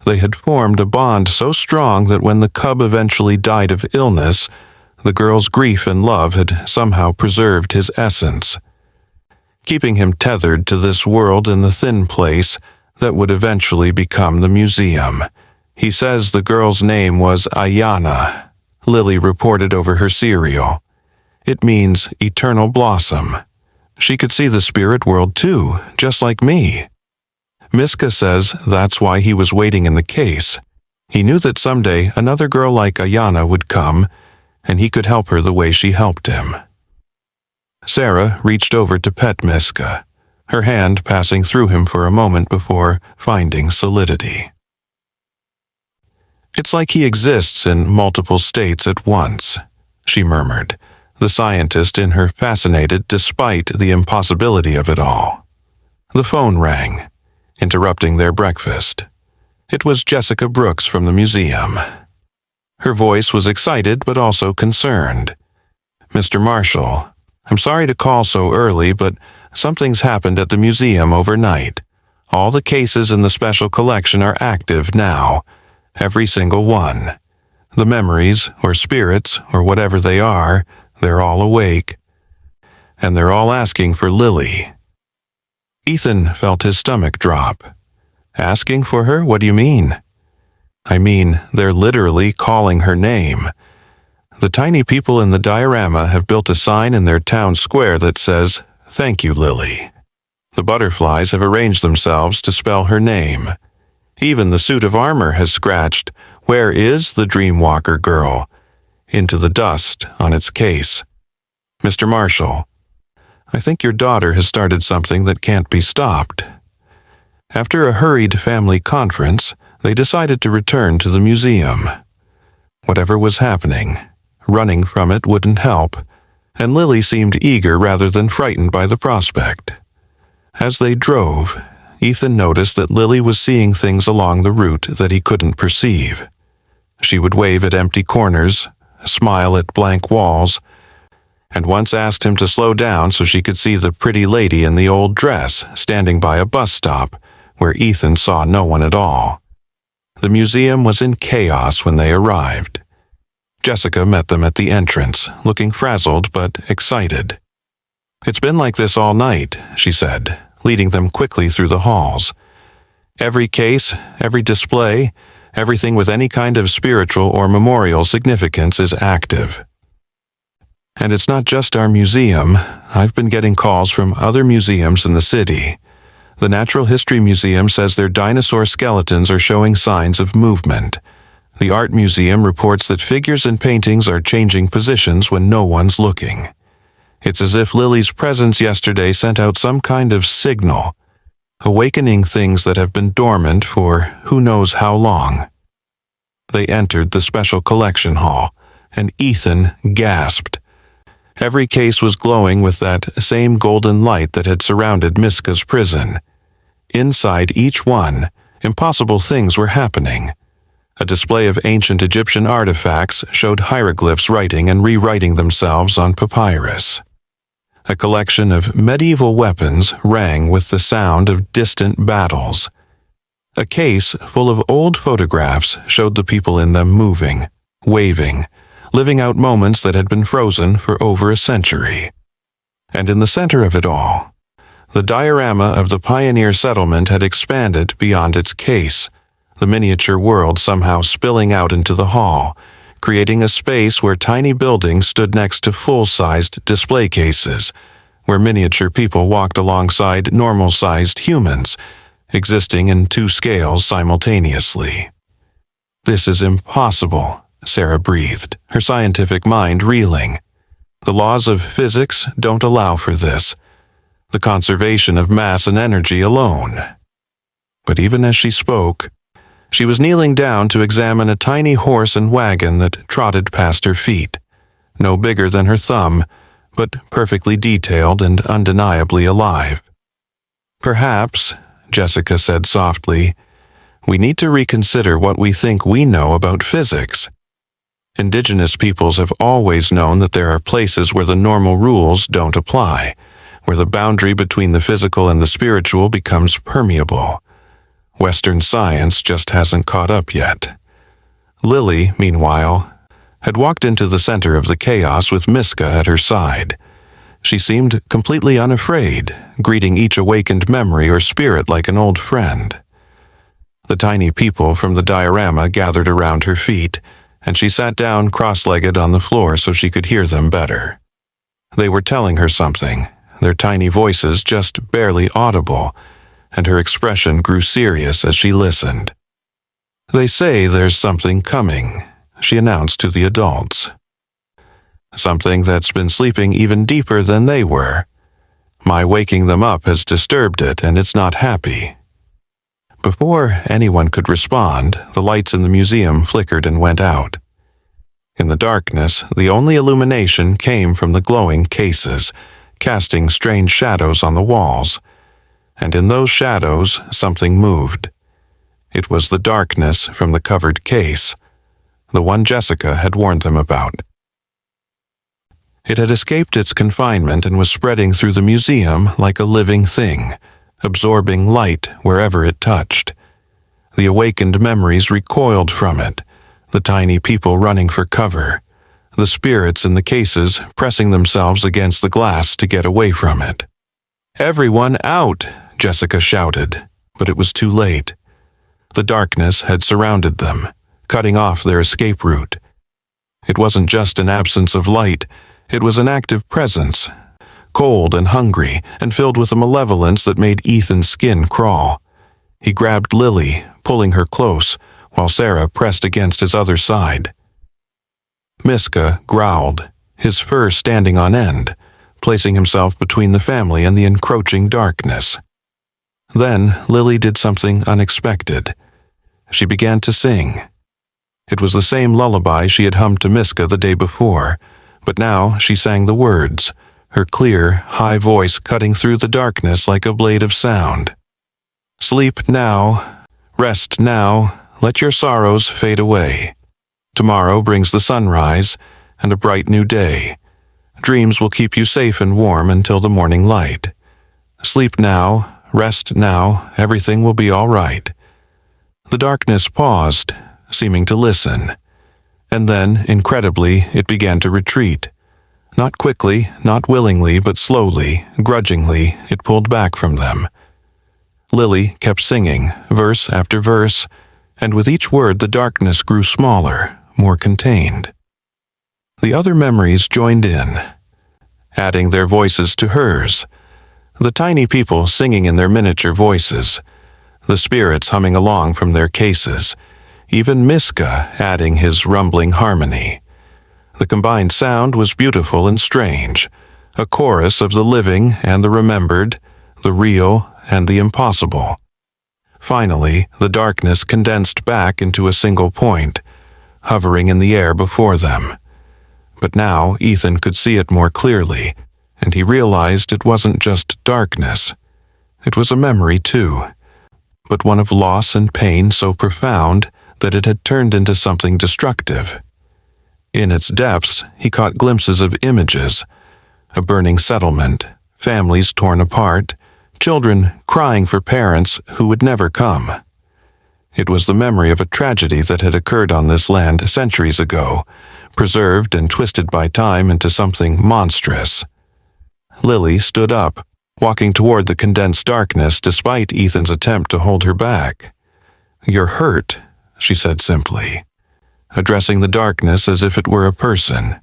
They had formed a bond so strong that when the cub eventually died of illness, the girl's grief and love had somehow preserved his essence, keeping him tethered to this world in the thin place that would eventually become the museum. He says the girl's name was Ayana, Lily reported over her cereal. It means eternal blossom. She could see the spirit world too, just like me. Miska says that's why he was waiting in the case. He knew that someday another girl like Ayana would come, and he could help her the way she helped him. Sarah reached over to pet Miska, her hand passing through him for a moment before finding solidity. "It's like he exists in multiple states at once," she murmured, the scientist in her fascinated despite the impossibility of it all. The phone rang, interrupting their breakfast. It was Jessica Brooks from the museum. Her voice was excited but also concerned. "Mr. Marshall, I'm sorry to call so early, but something's happened at the museum overnight. All the cases in the special collection are active now, every single one. The memories, or spirits, or whatever they are, they're all awake. And they're all asking for Lily." Ethan felt his stomach drop. "Asking for her? What do you mean?" "I mean, they're literally calling her name. The tiny people in the diorama have built a sign in their town square that says, 'Thank you, Lily.' The butterflies have arranged themselves to spell her name. Even the suit of armor has scratched, 'Where is the Dreamwalker girl?' into the dust on its case. Mr. Marshall, I think your daughter has started something that can't be stopped." After a hurried family conference, they decided to return to the museum. Whatever was happening, running from it wouldn't help, and Lily seemed eager rather than frightened by the prospect. As they drove, Ethan noticed that Lily was seeing things along the route that he couldn't perceive. She would wave at empty corners, smile at blank walls, and once asked him to slow down so she could see the pretty lady in the old dress standing by a bus stop where Ethan saw no one at all. The museum was in chaos when they arrived. Jessica met them at the entrance, looking frazzled but excited. "It's been like this all night," she said, leading them quickly through the halls. "Every case, every display, Everything with any kind of spiritual or memorial significance is active. And it's not just our museum. I've been getting calls from other museums in the city. The Natural History Museum says their dinosaur skeletons are showing signs of movement. The Art Museum reports that figures and paintings are changing positions when no one's looking. It's as if Lily's presence yesterday sent out some kind of signal, awakening things that have been dormant for who knows how long. They entered the special collection hall, and Ethan gasped. Every case was glowing with that same golden light that had surrounded Miska's prison. Inside each one, impossible things were happening. A display of ancient Egyptian artifacts showed hieroglyphs writing and rewriting themselves on papyrus. A collection of medieval weapons rang with the sound of distant battles. A case full of old photographs showed the people in them moving, waving, living out moments that had been frozen for over a century. And in the center of it all, the diorama of the pioneer settlement had expanded beyond its case, the miniature world somehow spilling out into the hall, creating a space where tiny buildings stood next to full-sized display cases, where miniature people walked alongside normal-sized humans, existing in two scales simultaneously. "This is impossible," Sarah breathed, her scientific mind reeling. "The laws of physics don't allow for this. The conservation of mass and energy alone." But even as she spoke, she was kneeling down to examine a tiny horse and wagon that trotted past her feet, no bigger than her thumb, but perfectly detailed and undeniably alive. "Perhaps," Jessica said softly, "we need to reconsider what we think we know about physics. Indigenous peoples have always known that there are places where the normal rules don't apply, where the boundary between the physical and the spiritual becomes permeable. Western science just hasn't caught up yet." Lily, meanwhile, had walked into the center of the chaos with Miska at her side. She seemed completely unafraid, greeting each awakened memory or spirit like an old friend. The tiny people from the diorama gathered around her feet, and she sat down cross-legged on the floor so she could hear them better. They were telling her something, their tiny voices just barely audible, and her expression grew serious as she listened. "They say there's something coming," she announced to the adults. "Something that's been sleeping even deeper than they were. My waking them up has disturbed it, and it's not happy." Before anyone could respond, the lights in the museum flickered and went out. In the darkness, the only illumination came from the glowing cases, casting strange shadows on the walls. And in those shadows, something moved. It was the darkness from the covered case, the one Jessica had warned them about. It had escaped its confinement and was spreading through the museum like a living thing, absorbing light wherever it touched. The awakened memories recoiled from it, the tiny people running for cover, the spirits in the cases pressing themselves against the glass to get away from it. "Everyone out!" Jessica shouted, but it was too late. The darkness had surrounded them, cutting off their escape route. It wasn't just an absence of light, it was an active presence, cold and hungry, and filled with a malevolence that made Ethan's skin crawl. He grabbed Lily, pulling her close, while Sarah pressed against his other side. Miska growled, his fur standing on end, placing himself between the family and the encroaching darkness. Then Lily did something unexpected. She began to sing. It was the same lullaby she had hummed to Miska the day before, but now she sang the words, her clear, high voice cutting through the darkness like a blade of sound. "Sleep now, rest now, let your sorrows fade away. Tomorrow brings the sunrise and a bright new day. Dreams will keep you safe and warm until the morning light. Sleep now, rest now, everything will be all right." The darkness paused, seeming to listen, and then, incredibly, it began to retreat. Not quickly, not willingly, but slowly, grudgingly, it pulled back from them. Lily kept singing, verse after verse, and with each word the darkness grew smaller, more contained. The other memories joined in, adding their voices to hers, the tiny people singing in their miniature voices, the spirits humming along from their cases, even Miska adding his rumbling harmony. The combined sound was beautiful and strange, a chorus of the living and the remembered, the real and the impossible. Finally, the darkness condensed back into a single point, hovering in the air before them. But now Ethan could see it more clearly, and he realized it wasn't just darkness. It was a memory too, but one of loss and pain so profound that it had turned into something destructive. In its depths, he caught glimpses of images, a burning settlement, families torn apart, children crying for parents who would never come. It was the memory of a tragedy that had occurred on this land centuries ago, preserved and twisted by time into something monstrous. Lily stood up, walking toward the condensed darkness despite Ethan's attempt to hold her back. "You're hurt," she said simply, addressing the darkness as if it were a person.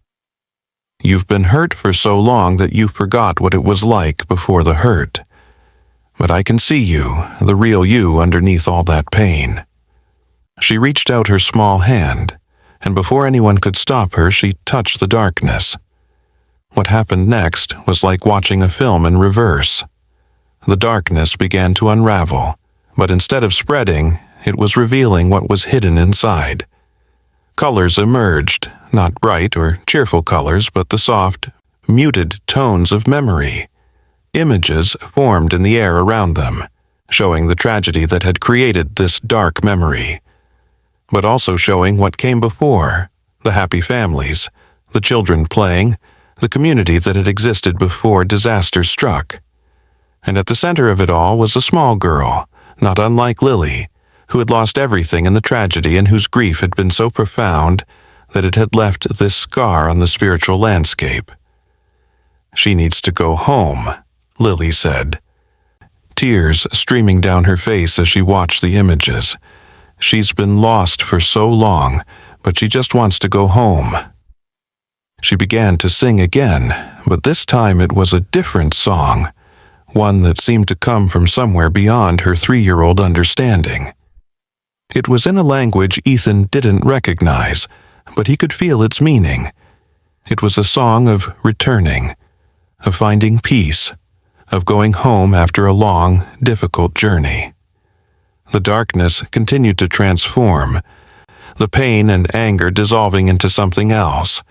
"You've been hurt for so long that you forgot what it was like before the hurt. But I can see you, the real you, underneath all that pain." She reached out her small hand, and before anyone could stop her, she touched the darkness. What happened next was like watching a film in reverse. The darkness began to unravel, but instead of spreading, it was revealing what was hidden inside. Colors emerged, not bright or cheerful colors, but the soft, muted tones of memory. Images formed in the air around them, showing the tragedy that had created this dark memory, but also showing what came before, the happy families, the children playing, the community that had existed before disaster struck. And at the center of it all was a small girl, not unlike Lily, who had lost everything in the tragedy and whose grief had been so profound that it had left this scar on the spiritual landscape. "She needs to go home," Lily said, tears streaming down her face as she watched the images. "She's been lost for so long, but she just wants to go home." She began to sing again, but this time it was a different song, one that seemed to come from somewhere beyond her 3-year-old understanding. It was in a language Ethan didn't recognize, but he could feel its meaning. It was a song of returning, of finding peace, of going home after a long, difficult journey. The darkness continued to transform, the pain and anger dissolving into something else.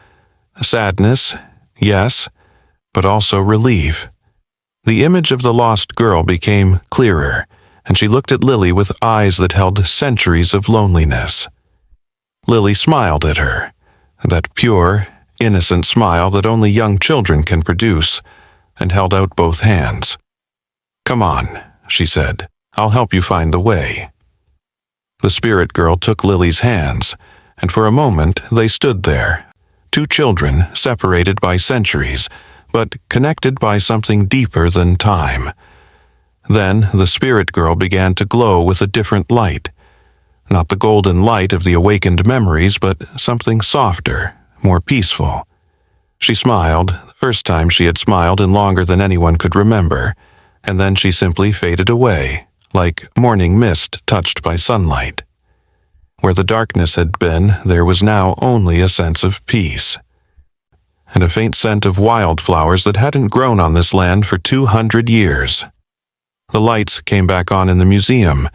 Sadness, yes, but also relief. The image of the lost girl became clearer, and she looked at Lily with eyes that held centuries of loneliness. Lily smiled at her, that pure, innocent smile that only young children can produce, and held out both hands. "Come on," she said. "I'll help you find the way." The spirit girl took Lily's hands, and for a moment they stood there, two children separated by centuries, but connected by something deeper than time. Then the spirit girl began to glow with a different light, not the golden light of the awakened memories, but something softer, more peaceful. She smiled, the first time she had smiled in longer than anyone could remember, and then she simply faded away, like morning mist touched by sunlight. Where the darkness had been, there was now only a sense of peace, and a faint scent of wildflowers that hadn't grown on this land for 200 years. The lights came back on in the museum,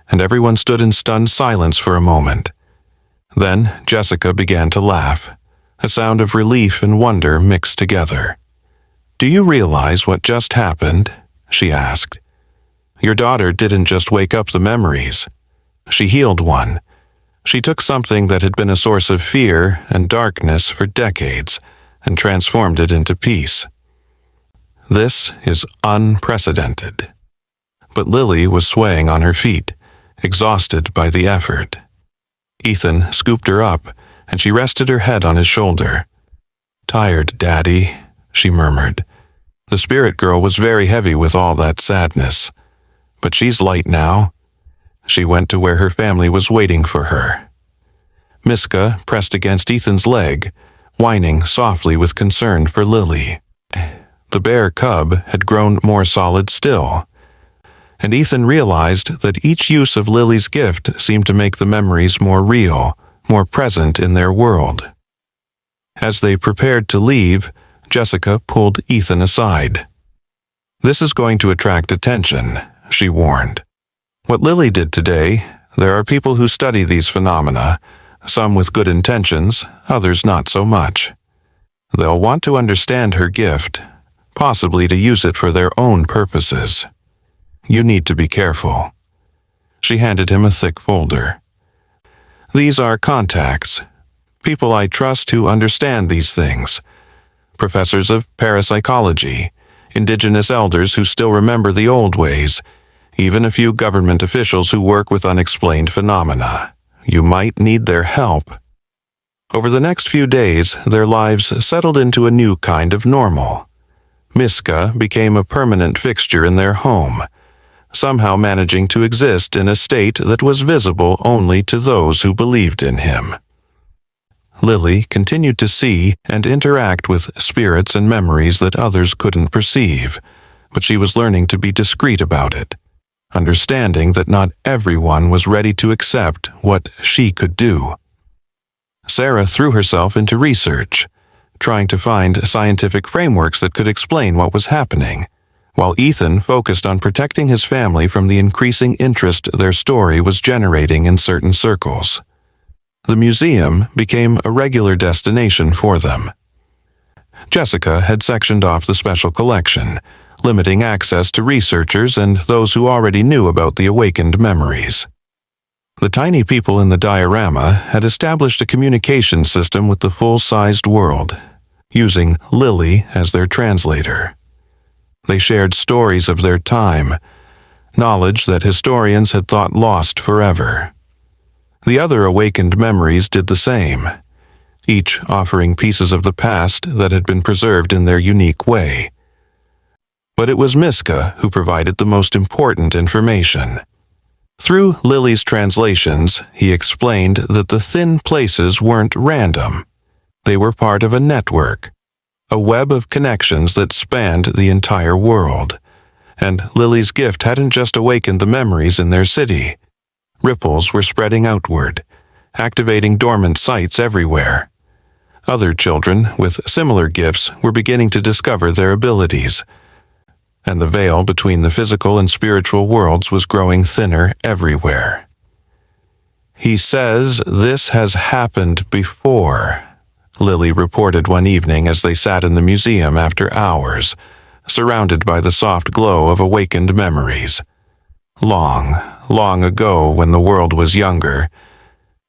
and everyone stood in stunned silence for a moment. Then Jessica began to laugh, a sound of relief and wonder mixed together. "Do you realize what just happened?" she asked. "Your daughter didn't just wake up the memories. She healed one. She took something that had been a source of fear and darkness for decades and transformed it into peace. This is unprecedented." But Lily was swaying on her feet, exhausted by the effort. Ethan scooped her up, and she rested her head on his shoulder. "Tired, Daddy," she murmured. The spirit girl was very heavy with all that sadness. "But she's light now." She went to where her family was waiting for her. Miska pressed against Ethan's leg, whining softly with concern for Lily. The bear cub had grown more solid still, and Ethan realized that each use of Lily's gift seemed to make the memories more real, more present in their world. As they prepared to leave, Jessica pulled Ethan aside. "This is going to attract attention," she warned. "What Lily did today, there are people who study these phenomena, some with good intentions, others not so much. They'll want to understand her gift, possibly to use it for their own purposes. You need to be careful." She handed him a thick folder. "These are contacts, people I trust who understand these things. Professors of parapsychology, indigenous elders who still remember the old ways, even a few government officials who work with unexplained phenomena. You might need their help." Over the next few days, their lives settled into a new kind of normal. Miska became a permanent fixture in their home, somehow managing to exist in a state that was visible only to those who believed in him. Lily continued to see and interact with spirits and memories that others couldn't perceive, but she was learning to be discreet about it, understanding that not everyone was ready to accept what she could do. Sarah threw herself into research, trying to find scientific frameworks that could explain what was happening, while Ethan focused on protecting his family from the increasing interest their story was generating in certain circles. The museum became a regular destination for them. Jessica had sectioned off the special collection, limiting access to researchers and those who already knew about the awakened memories. The tiny people in the diorama had established a communication system with the full-sized world, using Lily as their translator. They shared stories of their time, knowledge that historians had thought lost forever. The other awakened memories did the same, each offering pieces of the past that had been preserved in their unique way. But it was Miska who provided the most important information. Through Lily's translations, he explained that the thin places weren't random. They were part of a network, a web of connections that spanned the entire world. And Lily's gift hadn't just awakened the memories in their city. Ripples were spreading outward, activating dormant sites everywhere. Other children with similar gifts were beginning to discover their abilities, and the veil between the physical and spiritual worlds was growing thinner everywhere. "He says this has happened before," Lily reported one evening as they sat in the museum after hours, surrounded by the soft glow of awakened memories. Long, long ago, when the world was younger,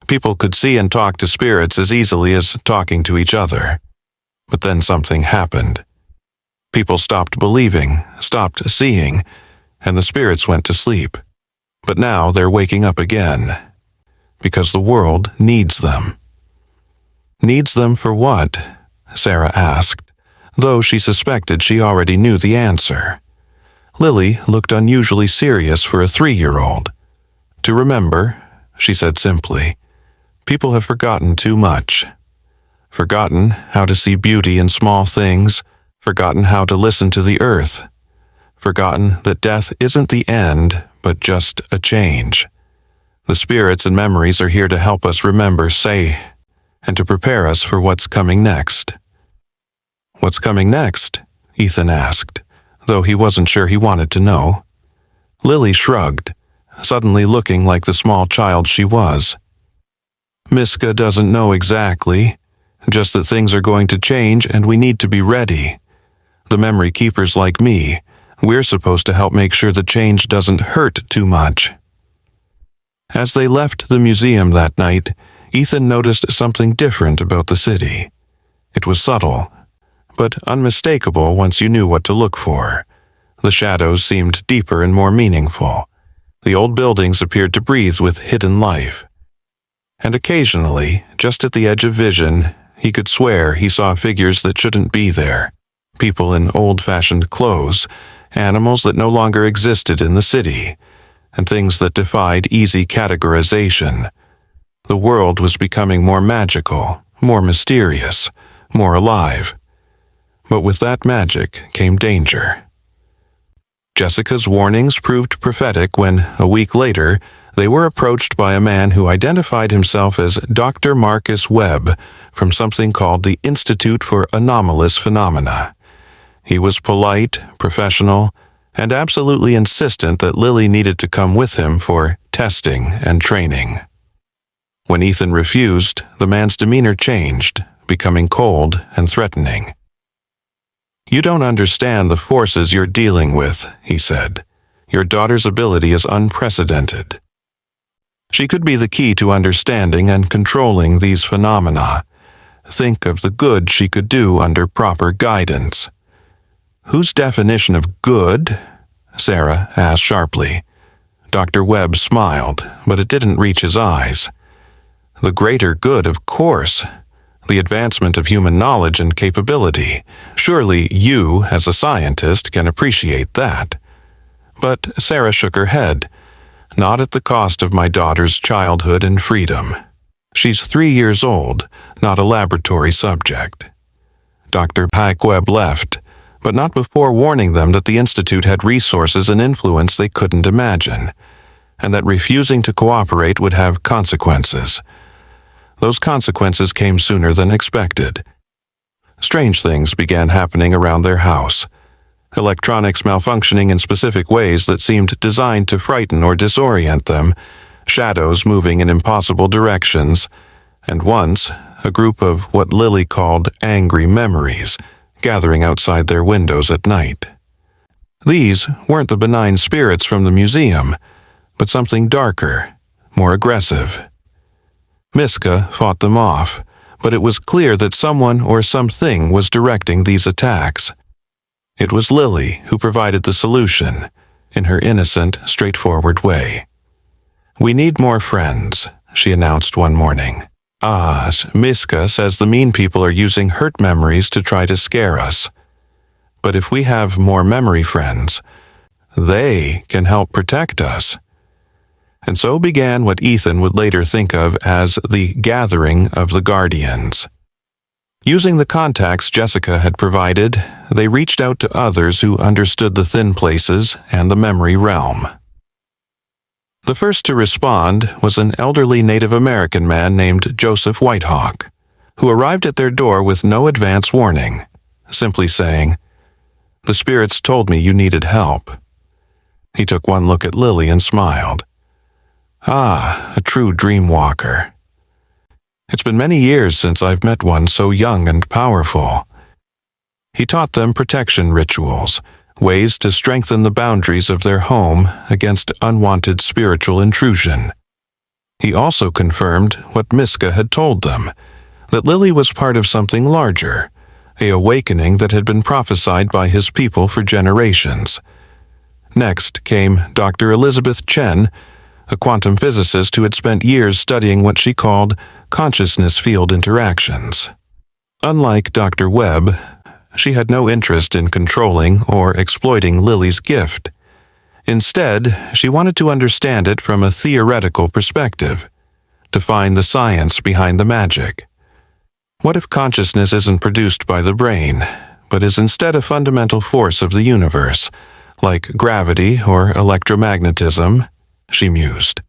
people could see and talk to spirits as easily as talking to each other. But then something happened. People stopped believing, stopped seeing, and the spirits went to sleep. But now they're waking up again, because the world needs them. "Needs them for what?" Sarah asked, though she suspected she already knew the answer. Lily looked unusually serious for a 3-year-old. "To remember," she said simply. "People have forgotten too much. Forgotten how to see beauty in small things, forgotten how to listen to the earth, forgotten that death isn't the end, but just a change. The spirits and memories are here to help us remember, and to prepare us for what's coming next." "What's coming next?" Ethan asked, though he wasn't sure he wanted to know. Lily shrugged, suddenly looking like the small child she was. "Miska doesn't know exactly, just that things are going to change and we need to be ready. The memory keepers like me, we're supposed to help make sure the change doesn't hurt too much." As they left the museum that night, Ethan noticed something different about the city. It was subtle, but unmistakable once you knew what to look for. The shadows seemed deeper and more meaningful. The old buildings appeared to breathe with hidden life. And occasionally, just at the edge of vision, he could swear he saw figures that shouldn't be there. People in old-fashioned clothes, animals that no longer existed in the city, and things that defied easy categorization. The world was becoming more magical, more mysterious, more alive. But with that magic came danger. Jessica's warnings proved prophetic when, a week later, they were approached by a man who identified himself as Dr. Marcus Webb from something called the Institute for Anomalous Phenomena. He was polite, professional, and absolutely insistent that Lily needed to come with him for testing and training. When Ethan refused, the man's demeanor changed, becoming cold and threatening. "You don't understand the forces you're dealing with," he said. "Your daughter's ability is unprecedented. She could be the key to understanding and controlling these phenomena. Think of the good she could do under proper guidance." "Whose definition of good?" Sarah asked sharply. Dr. Webb smiled, but it didn't reach his eyes. "The greater good, of course. The advancement of human knowledge and capability. Surely you, as a scientist, can appreciate that." But Sarah shook her head. "Not at the cost of my daughter's childhood and freedom. She's 3 years old, not a laboratory subject." Dr. Pike Webb left, but not before warning them that the Institute had resources and influence they couldn't imagine, and that refusing to cooperate would have consequences. Those consequences came sooner than expected. Strange things began happening around their house. Electronics malfunctioning in specific ways that seemed designed to frighten or disorient them, shadows moving in impossible directions, and once, a group of what Lily called angry memories, gathering outside their windows at night. These weren't the benign spirits from the museum, but something darker, more aggressive. Miska fought them off, but it was clear that someone or something was directing these attacks. It was Lily who provided the solution, in her innocent, straightforward way. "We need more friends," she announced one morning. Miska says the mean people are using hurt memories to try to scare us. But if we have more memory friends, they can help protect us." And so began what Ethan would later think of as the Gathering of the Guardians. Using the contacts Jessica had provided, they reached out to others who understood the thin places and the memory realm. The first to respond was an elderly Native American man named Joseph Whitehawk, who arrived at their door with no advance warning, simply saying, "The spirits told me you needed help." He took one look at Lily and smiled. A true dream walker. "It's been many years since I've met one so young and powerful." He taught them protection rituals, ways to strengthen the boundaries of their home against unwanted spiritual intrusion. He also confirmed what Miska had told them, that Lily was part of something larger, an awakening that had been prophesied by his people for generations. Next came Dr. Elizabeth Chen, a quantum physicist who had spent years studying what she called consciousness field interactions. Unlike Dr. Webb, she had no interest in controlling or exploiting Lily's gift. Instead, she wanted to understand it from a theoretical perspective, to find the science behind the magic. What if consciousness isn't produced by the brain, but is instead a fundamental force of the universe, like gravity or electromagnetism? She mused.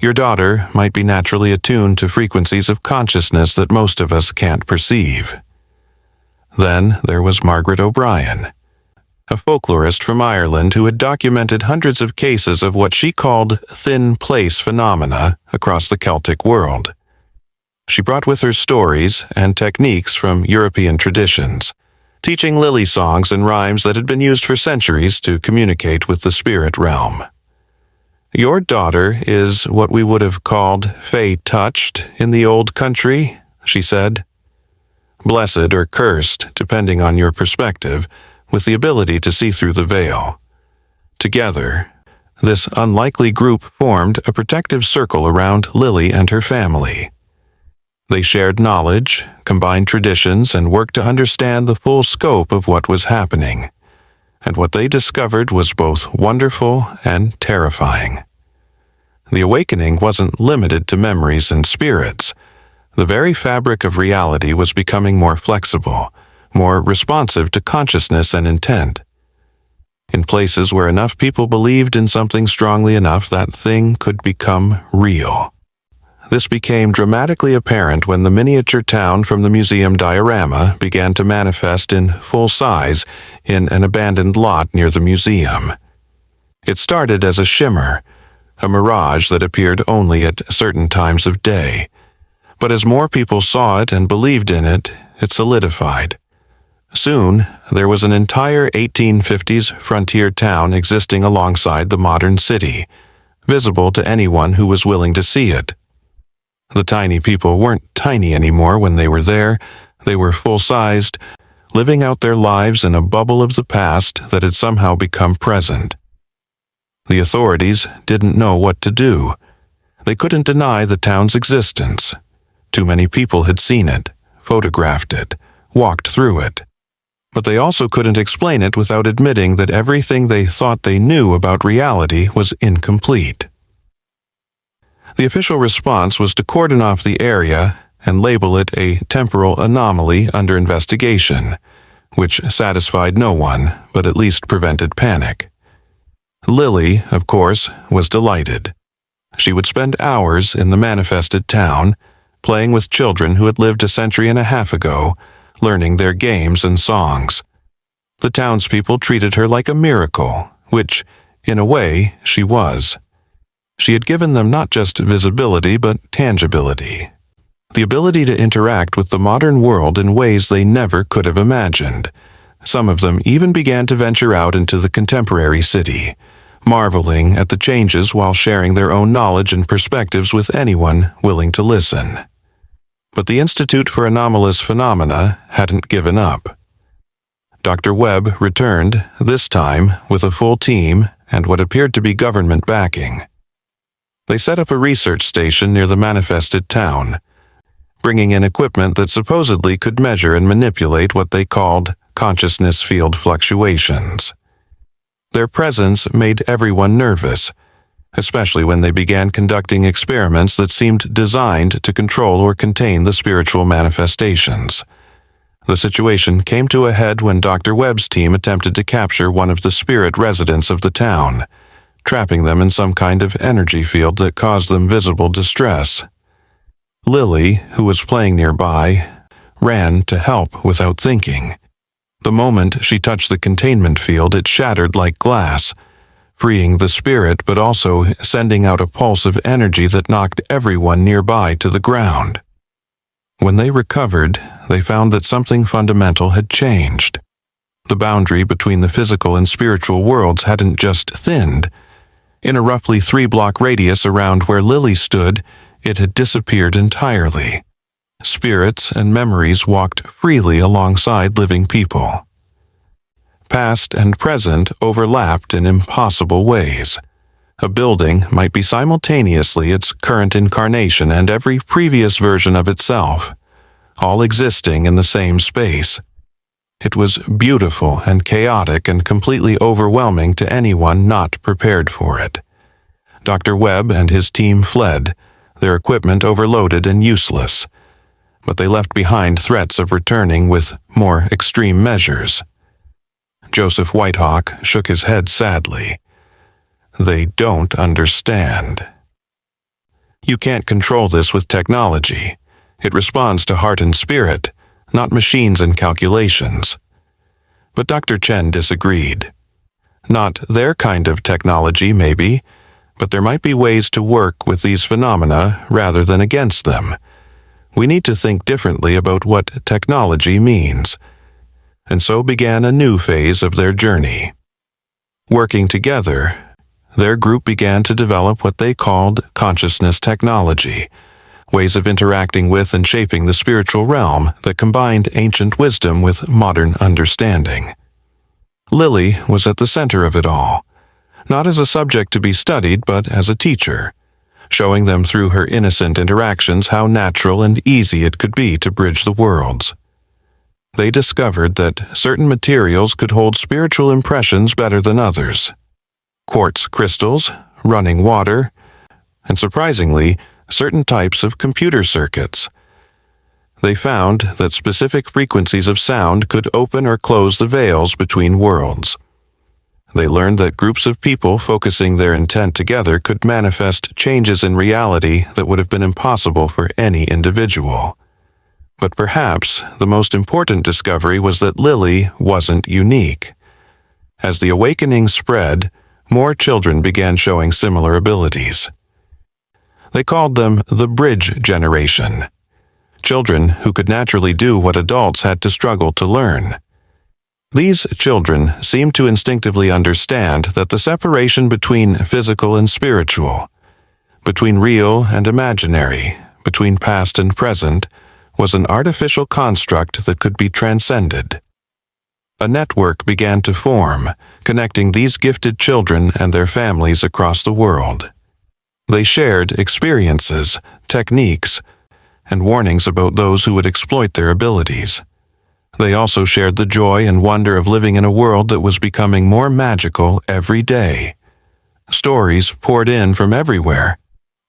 Your daughter might be naturally attuned to frequencies of consciousness that most of us can't perceive. Then there was Margaret O'Brien, a folklorist from Ireland who had documented hundreds of cases of what she called thin place phenomena across the Celtic world. She brought with her stories and techniques from European traditions, teaching Lily songs and rhymes that had been used for centuries to communicate with the spirit realm. Your daughter is what we would have called fey-touched in the old country, she said. Blessed or cursed, depending on your perspective, with the ability to see through the veil. Together, this unlikely group formed a protective circle around Lily and her family. They shared knowledge, combined traditions, and worked to understand the full scope of what was happening. and what they discovered was both wonderful and terrifying. The awakening wasn't limited to memories and spirits. The very fabric of reality was becoming more flexible, more responsive to consciousness and intent. In places where enough people believed in something strongly enough, that thing could become real. This became dramatically apparent when the miniature town from the museum diorama began to manifest in full size in an abandoned lot near the museum. It started as a shimmer, a mirage that appeared only at certain times of day. But as more people saw it and believed in it, it solidified. Soon, there was an entire 1850s frontier town existing alongside the modern city, visible to anyone who was willing to see it. The tiny people weren't tiny anymore when they were there. They were full-sized, living out their lives in a bubble of the past that had somehow become present. The authorities didn't know what to do. They couldn't deny the town's existence. Too many people had seen it, photographed it, walked through it. But they also couldn't explain it without admitting that everything they thought they knew about reality was incomplete. The official response was to cordon off the area and label it a temporal anomaly under investigation, which satisfied no one, but at least prevented panic. Lily, of course, was delighted. She would spend hours in the manifested town, playing with children who had lived a century and a half ago, learning their games and songs. The townspeople treated her like a miracle, which, in a way, she was. She had given them not just visibility but tangibility, the ability to interact with the modern world in ways they never could have imagined. Some of them even began to venture out into the contemporary city, marveling at the changes while sharing their own knowledge and perspectives with anyone willing to listen. But the Institute for Anomalous Phenomena hadn't given up. Dr. Webb returned, this time with a full team and what appeared to be government backing. They set up a research station near the manifested town, bringing in equipment that supposedly could measure and manipulate what they called consciousness field fluctuations. Their presence made everyone nervous, especially when they began conducting experiments that seemed designed to control or contain the spiritual manifestations. The situation came to a head when Dr. Webb's team attempted to capture one of the spirit residents of the town, trapping them in some kind of energy field that caused them visible distress. Lily, who was playing nearby, ran to help without thinking. The moment she touched the containment field, it shattered like glass, freeing the spirit but also sending out a pulse of energy that knocked everyone nearby to the ground. When they recovered, they found that something fundamental had changed. The boundary between the physical and spiritual worlds hadn't just thinned. In a roughly 3-block radius around where Lily stood, it had disappeared entirely. Spirits and memories walked freely alongside living people. Past and present overlapped in impossible ways. A building might be simultaneously its current incarnation and every previous version of itself, all existing in the same space. It was beautiful and chaotic and completely overwhelming to anyone not prepared for it. Dr. Webb and his team fled, their equipment overloaded and useless, but they left behind threats of returning with more extreme measures. Joseph Whitehawk shook his head sadly. They don't understand. You can't control this with technology. It responds to heart and spirit, not machines and calculations. But Dr. Chen disagreed. Not their kind of technology, maybe, but there might be ways to work with these phenomena rather than against them. We need to think differently about what technology means. And so began a new phase of their journey. Working together, their group began to develop what they called consciousness technology, ways of interacting with and shaping the spiritual realm that combined ancient wisdom with modern understanding. Lily was at the center of it all, not as a subject to be studied but as a teacher, showing them through her innocent interactions how natural and easy it could be to bridge the worlds. They discovered that certain materials could hold spiritual impressions better than others. Quartz crystals, running water, and surprisingly, certain types of computer circuits. They found that specific frequencies of sound could open or close the veils between worlds. They learned that groups of people focusing their intent together could manifest changes in reality that would have been impossible for any individual. But perhaps the most important discovery was that Lily wasn't unique. As the awakening spread, more children began showing similar abilities. They called them the Bridge Generation, children who could naturally do what adults had to struggle to learn. These children seemed to instinctively understand that the separation between physical and spiritual, between real and imaginary, between past and present, was an artificial construct that could be transcended. A network began to form, connecting these gifted children and their families across the world. They shared experiences, techniques, and warnings about those who would exploit their abilities. They also shared the joy and wonder of living in a world that was becoming more magical every day. Stories poured in from everywhere.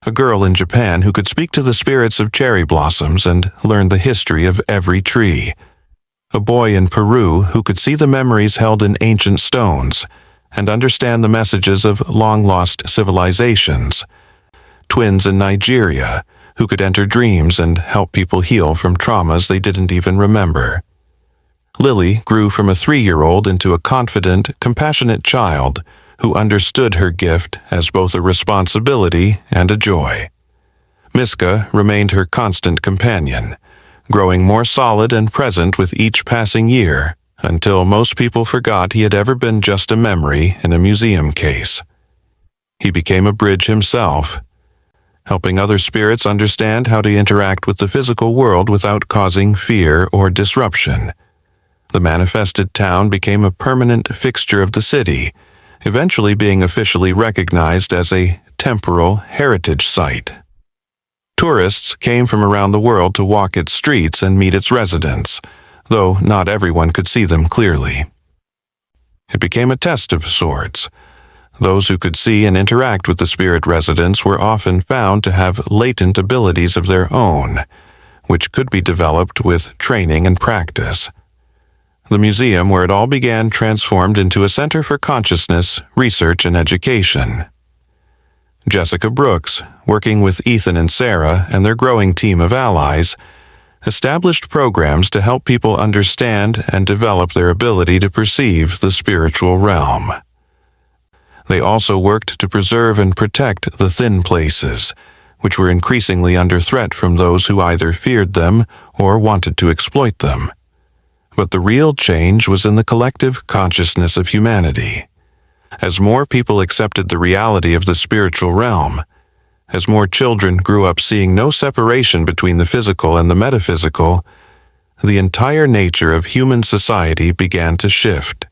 A girl in Japan who could speak to the spirits of cherry blossoms and learn the history of every tree. A boy in Peru who could see the memories held in ancient stones and understand the messages of long-lost civilizations. Twins in Nigeria who could enter dreams and help people heal from traumas they didn't even remember. Lily grew from a 3-year-old into a confident, compassionate child who understood her gift as both a responsibility and a joy. Miska remained her constant companion, growing more solid and present with each passing year, until most people forgot he had ever been just a memory in a museum case. He became a bridge himself, helping other spirits understand how to interact with the physical world without causing fear or disruption. The manifested town became a permanent fixture of the city, eventually being officially recognized as a temporal heritage site. Tourists came from around the world to walk its streets and meet its residents, though not everyone could see them clearly. It became a test of sorts. Those who could see and interact with the spirit residents were often found to have latent abilities of their own, which could be developed with training and practice. The museum where it all began transformed into a center for consciousness, research, and education. Jessica Brooks, working with Ethan and Sarah and their growing team of allies, established programs to help people understand and develop their ability to perceive the spiritual realm. They also worked to preserve and protect the thin places, which were increasingly under threat from those who either feared them or wanted to exploit them. But the real change was in the collective consciousness of humanity. As more people accepted the reality of the spiritual realm, as more children grew up seeing no separation between the physical and the metaphysical, the entire nature of human society began to shift.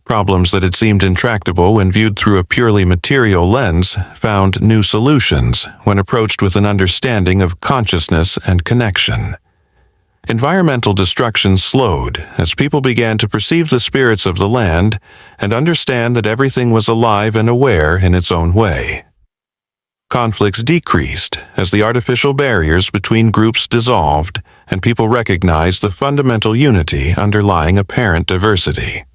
Problems that had seemed intractable when viewed through a purely material lens found new solutions when approached with an understanding of consciousness and connection. Environmental destruction slowed as people began to perceive the spirits of the land and understand that everything was alive and aware in its own way. Conflicts decreased as the artificial barriers between groups dissolved and people recognized the fundamental unity underlying apparent diversity.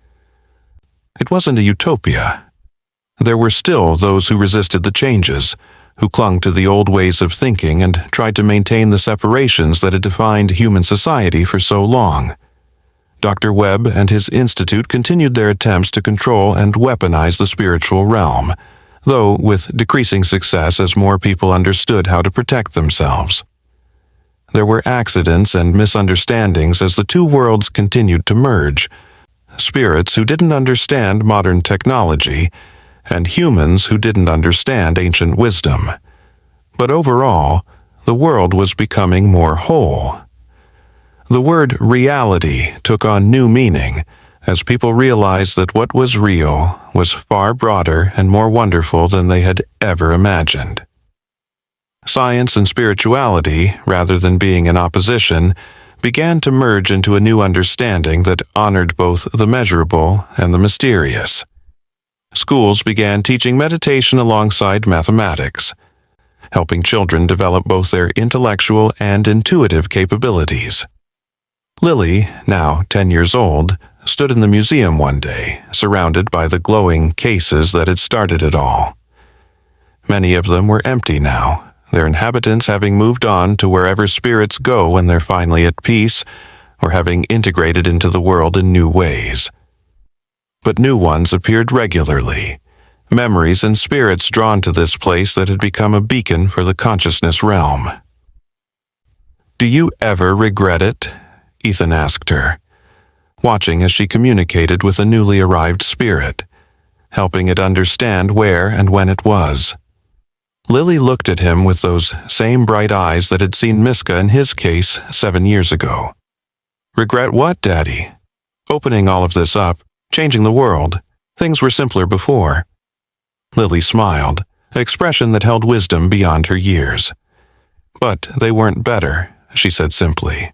It wasn't a utopia. There were still those who resisted the changes, who clung to the old ways of thinking and tried to maintain the separations that had defined human society for so long. Dr. Webb and his institute continued their attempts to control and weaponize the spiritual realm, though with decreasing success as more people understood how to protect themselves. There were accidents and misunderstandings as the two worlds continued to merge. Spirits who didn't understand modern technology, and humans who didn't understand ancient wisdom. But overall, the world was becoming more whole. The word reality took on new meaning as people realized that what was real was far broader and more wonderful than they had ever imagined. Science and spirituality, rather than being in opposition, began to merge into a new understanding that honored both the measurable and the mysterious. Schools began teaching meditation alongside mathematics, helping children develop both their intellectual and intuitive capabilities. Lily, now 10 years old, stood in the museum one day, surrounded by the glowing cases that had started it all. Many of them were empty now, their inhabitants having moved on to wherever spirits go when they're finally at peace, or having integrated into the world in new ways. But new ones appeared regularly, memories and spirits drawn to this place that had become a beacon for the consciousness realm. "Do you ever regret it?" Ethan asked her, watching as she communicated with a newly arrived spirit, helping it understand where and when it was. Lily looked at him with those same bright eyes that had seen Miska in his case 7 years ago. "Regret what, Daddy?" "Opening all of this up, changing the world. Things were simpler before." Lily smiled, an expression that held wisdom beyond her years. "But they weren't better," she said simply.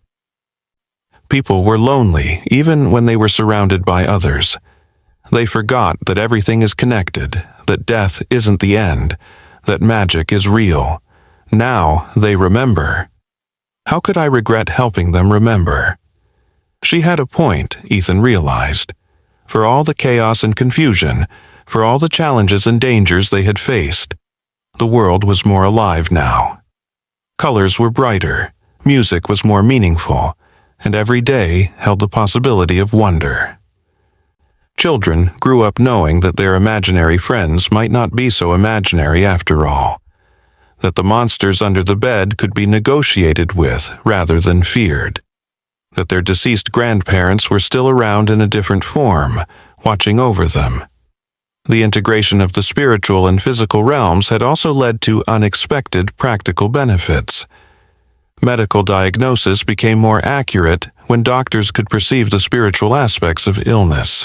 People were lonely even when they were surrounded by others. They forgot that everything is connected, that death isn't the end, that magic is real. Now they remember. How could I regret helping them remember? She had a point, Ethan realized. For all the chaos and confusion, for all the challenges and dangers they had faced, the world was more alive now. Colors were brighter, music was more meaningful, and every day held the possibility of wonder. Children grew up knowing that their imaginary friends might not be so imaginary after all, that the monsters under the bed could be negotiated with rather than feared, that their deceased grandparents were still around in a different form, watching over them. The integration of the spiritual and physical realms had also led to unexpected practical benefits. Medical diagnosis became more accurate when doctors could perceive the spiritual aspects of illness.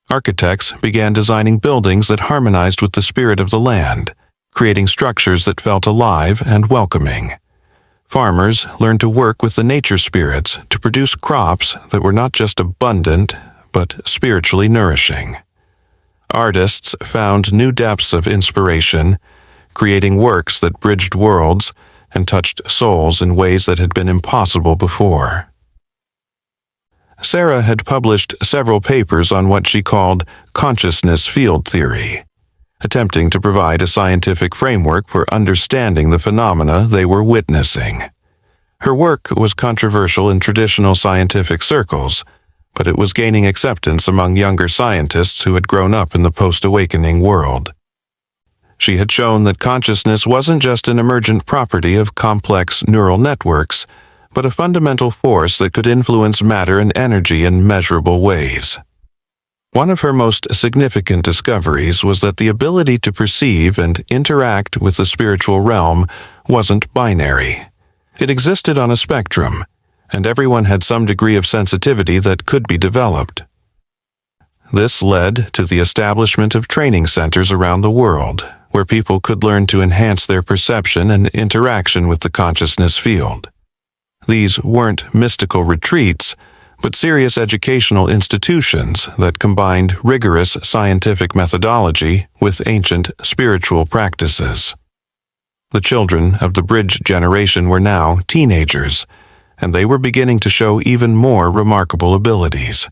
Architects began designing buildings that harmonized with the spirit of the land, creating structures that felt alive and welcoming. Farmers learned to work with the nature spirits to produce crops that were not just abundant, but spiritually nourishing. Artists found new depths of inspiration, creating works that bridged worlds and touched souls in ways that had been impossible before. Sarah had published several papers on what she called consciousness field theory, attempting to provide a scientific framework for understanding the phenomena they were witnessing. Her work was controversial in traditional scientific circles, but it was gaining acceptance among younger scientists who had grown up in the post-awakening world. She had shown that consciousness wasn't just an emergent property of complex neural networks, but a fundamental force that could influence matter and energy in measurable ways. One of her most significant discoveries was that the ability to perceive and interact with the spiritual realm wasn't binary. It existed on a spectrum, and everyone had some degree of sensitivity that could be developed. This led to the establishment of training centers around the world, where people could learn to enhance their perception and interaction with the consciousness field. These weren't mystical retreats, but serious educational institutions that combined rigorous scientific methodology with ancient spiritual practices. The children of the bridge generation were now teenagers, and they were beginning to show even more remarkable abilities.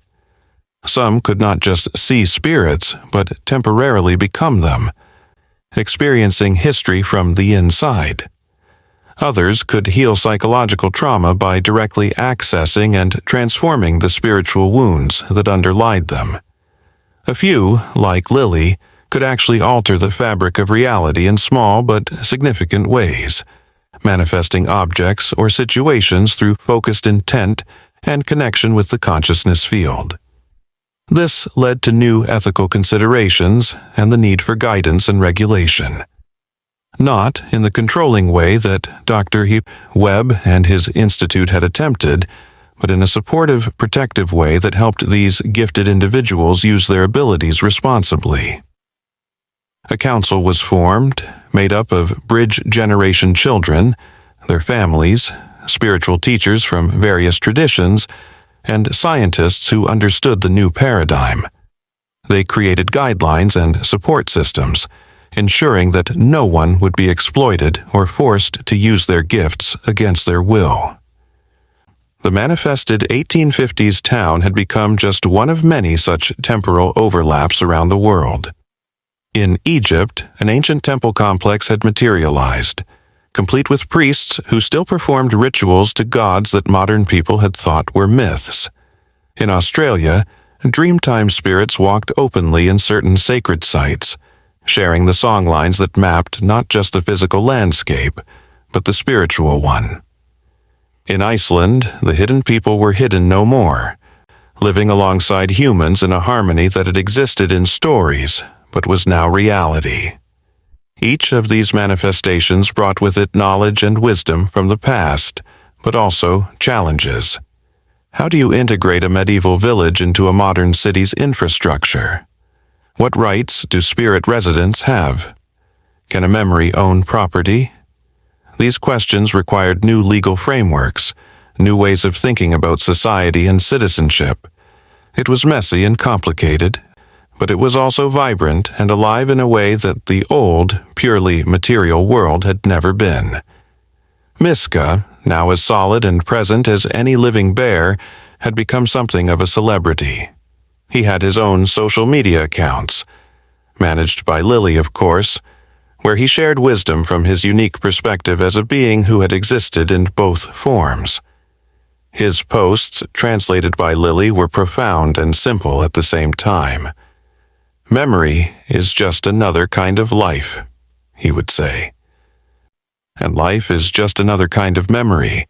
Some could not just see spirits, but temporarily become them, experiencing history from the inside. Others could heal psychological trauma by directly accessing and transforming the spiritual wounds that underlied them. A few, like Lily, could actually alter the fabric of reality in small but significant ways, manifesting objects or situations through focused intent and connection with the consciousness field. This led to new ethical considerations and the need for guidance and regulation. Not in the controlling way that Dr. Webb and his institute had attempted, but in a supportive, protective way that helped these gifted individuals use their abilities responsibly. A council was formed, made up of bridge generation children, their families, spiritual teachers from various traditions, and scientists who understood the new paradigm. They created guidelines and support systems, ensuring that no one would be exploited or forced to use their gifts against their will. The manifested 1850s town had become just one of many such temporal overlaps around the world. In Egypt, an ancient temple complex had materialized, complete with priests who still performed rituals to gods that modern people had thought were myths. In Australia, Dreamtime spirits walked openly in certain sacred sites, sharing the songlines that mapped not just the physical landscape, but the spiritual one. In Iceland, the hidden people were hidden no more, living alongside humans in a harmony that had existed in stories, but was now reality. Each of these manifestations brought with it knowledge and wisdom from the past, but also challenges. How do you integrate a medieval village into a modern city's infrastructure? What rights do spirit residents have? Can a memory own property? These questions required new legal frameworks, new ways of thinking about society and citizenship. It was messy and complicated, but it was also vibrant and alive in a way that the old, purely material world had never been. Miska, now as solid and present as any living bear, had become something of a celebrity. He had his own social media accounts, managed by Lily, of course, where he shared wisdom from his unique perspective as a being who had existed in both forms. His posts, translated by Lily, were profound and simple at the same time. "Memory is just another kind of life," he would say. And life is just another kind of memory.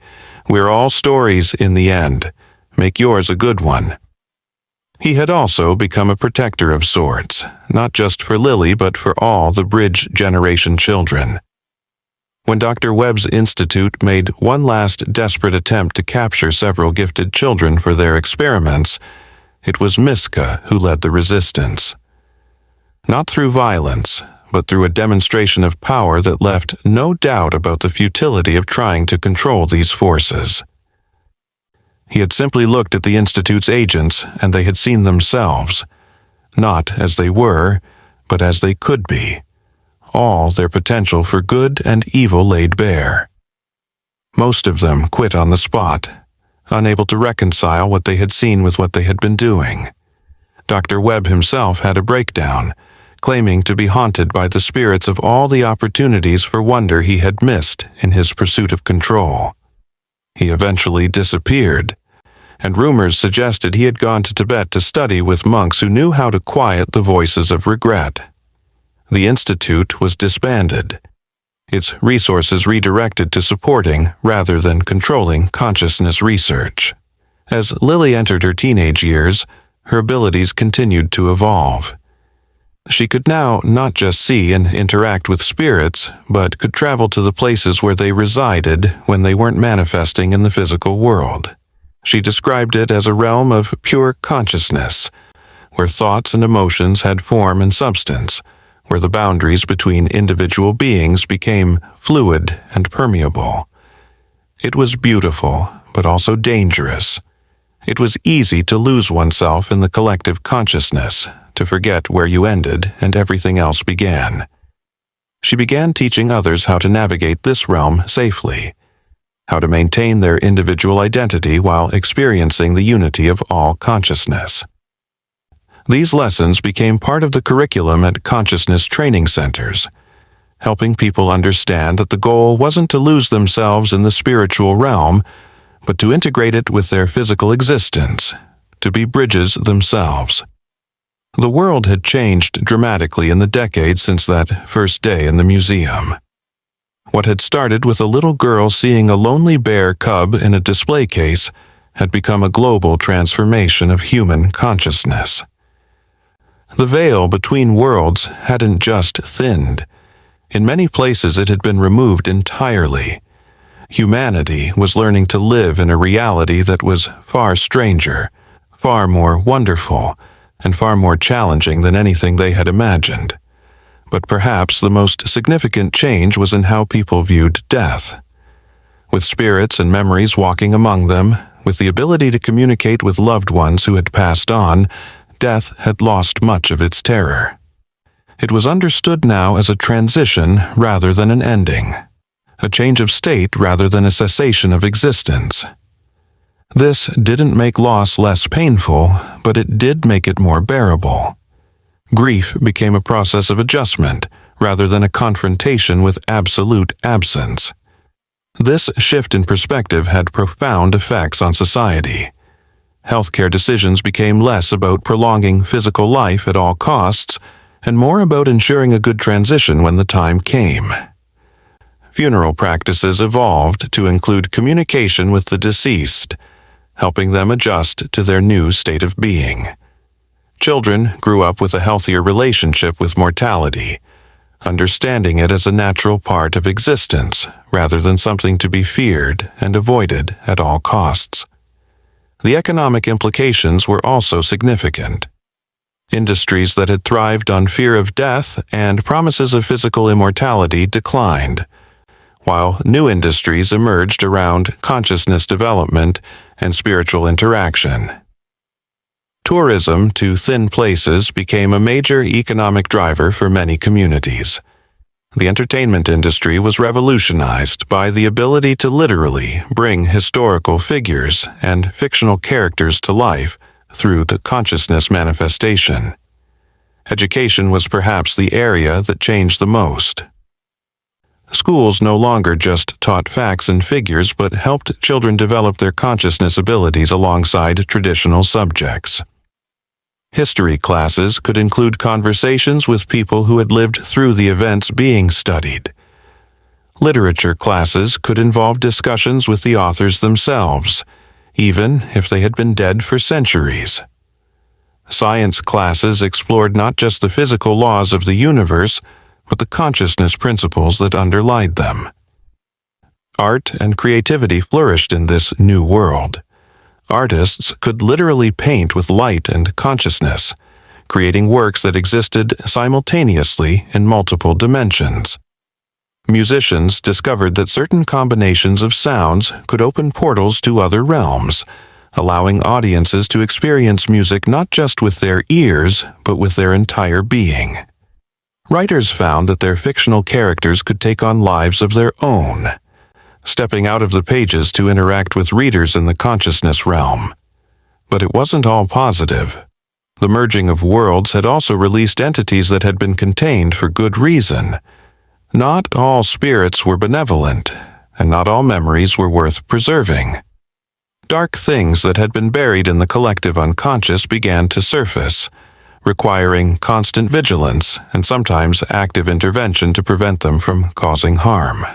We're all stories in the end. Make yours a good one. He had also become a protector of sorts, not just for Lily but for all the Bridge generation children. When Dr. Webb's institute made one last desperate attempt to capture several gifted children for their experiments, it was Miska who led the resistance. Not through violence, but through a demonstration of power that left no doubt about the futility of trying to control these forces. He had simply looked at the Institute's agents, and they had seen themselves, not as they were, but as they could be, all their potential for good and evil laid bare. Most of them quit on the spot, unable to reconcile what they had seen with what they had been doing. Dr. Webb himself had a breakdown, claiming to be haunted by the spirits of all the opportunities for wonder he had missed in his pursuit of control. He eventually disappeared, and rumors suggested he had gone to Tibet to study with monks who knew how to quiet the voices of regret. The institute was disbanded, its resources redirected to supporting rather than controlling consciousness research. As Lily entered her teenage years, her abilities continued to evolve. She could now not just see and interact with spirits, but could travel to the places where they resided when they weren't manifesting in the physical world. She described it as a realm of pure consciousness, where thoughts and emotions had form and substance, where the boundaries between individual beings became fluid and permeable. It was beautiful, but also dangerous. It was easy to lose oneself in the collective consciousness, to forget where you ended and everything else began. She began teaching others how to navigate this realm safely, how to maintain their individual identity while experiencing the unity of all consciousness. These lessons became part of the curriculum at consciousness training centers, helping people understand that the goal wasn't to lose themselves in the spiritual realm, but to integrate it with their physical existence, to be bridges themselves. The world had changed dramatically in the decades since that first day in the museum. What had started with a little girl seeing a lonely bear cub in a display case had become a global transformation of human consciousness. The veil between worlds hadn't just thinned. In many places it had been removed entirely. Humanity was learning to live in a reality that was far stranger, far more wonderful, and far more challenging than anything they had imagined. But perhaps the most significant change was in how people viewed death. with spirits and memories walking among them, with the ability to communicate with loved ones who had passed on. Death had lost much of its terror. It was understood now as a transition rather than an ending, a change of state rather than a cessation of existence. This didn't make loss less painful, but it did make it more bearable. Grief became a process of adjustment rather than a confrontation with absolute absence. This shift in perspective had profound effects on society. Healthcare decisions became less about prolonging physical life at all costs and more about ensuring a good transition when the time came. Funeral practices evolved to include communication with the deceased, helping them adjust to their new state of being. Children grew up with a healthier relationship with mortality, understanding it as a natural part of existence rather than something to be feared and avoided at all costs. The economic implications were also significant. Industries that had thrived on fear of death and promises of physical immortality declined, while new industries emerged around consciousness development and spiritual interaction. Tourism to thin places became a major economic driver for many communities. The entertainment industry was revolutionized by the ability to literally bring historical figures and fictional characters to life through the consciousness manifestation. Education was perhaps the area that changed the most. Schools no longer just taught facts and figures but helped children develop their consciousness abilities alongside traditional subjects. History classes could include conversations with people who had lived through the events being studied. Literature classes could involve discussions with the authors themselves, even if they had been dead for centuries. Science classes explored not just the physical laws of the universe, but the consciousness principles that underlied them. Art and creativity flourished in this new world. Artists could literally paint with light and consciousness, creating works that existed simultaneously in multiple dimensions. Musicians discovered that certain combinations of sounds could open portals to other realms, allowing audiences to experience music not just with their ears, but with their entire being. Writers found that their fictional characters could take on lives of their own, stepping out of the pages to interact with readers in the consciousness realm. But it wasn't all positive. The merging of worlds had also released entities that had been contained for good reason. Not all spirits were benevolent, and not all memories were worth preserving. Dark things that had been buried in the collective unconscious began to surface, requiring constant vigilance and sometimes active intervention to prevent them from causing harm.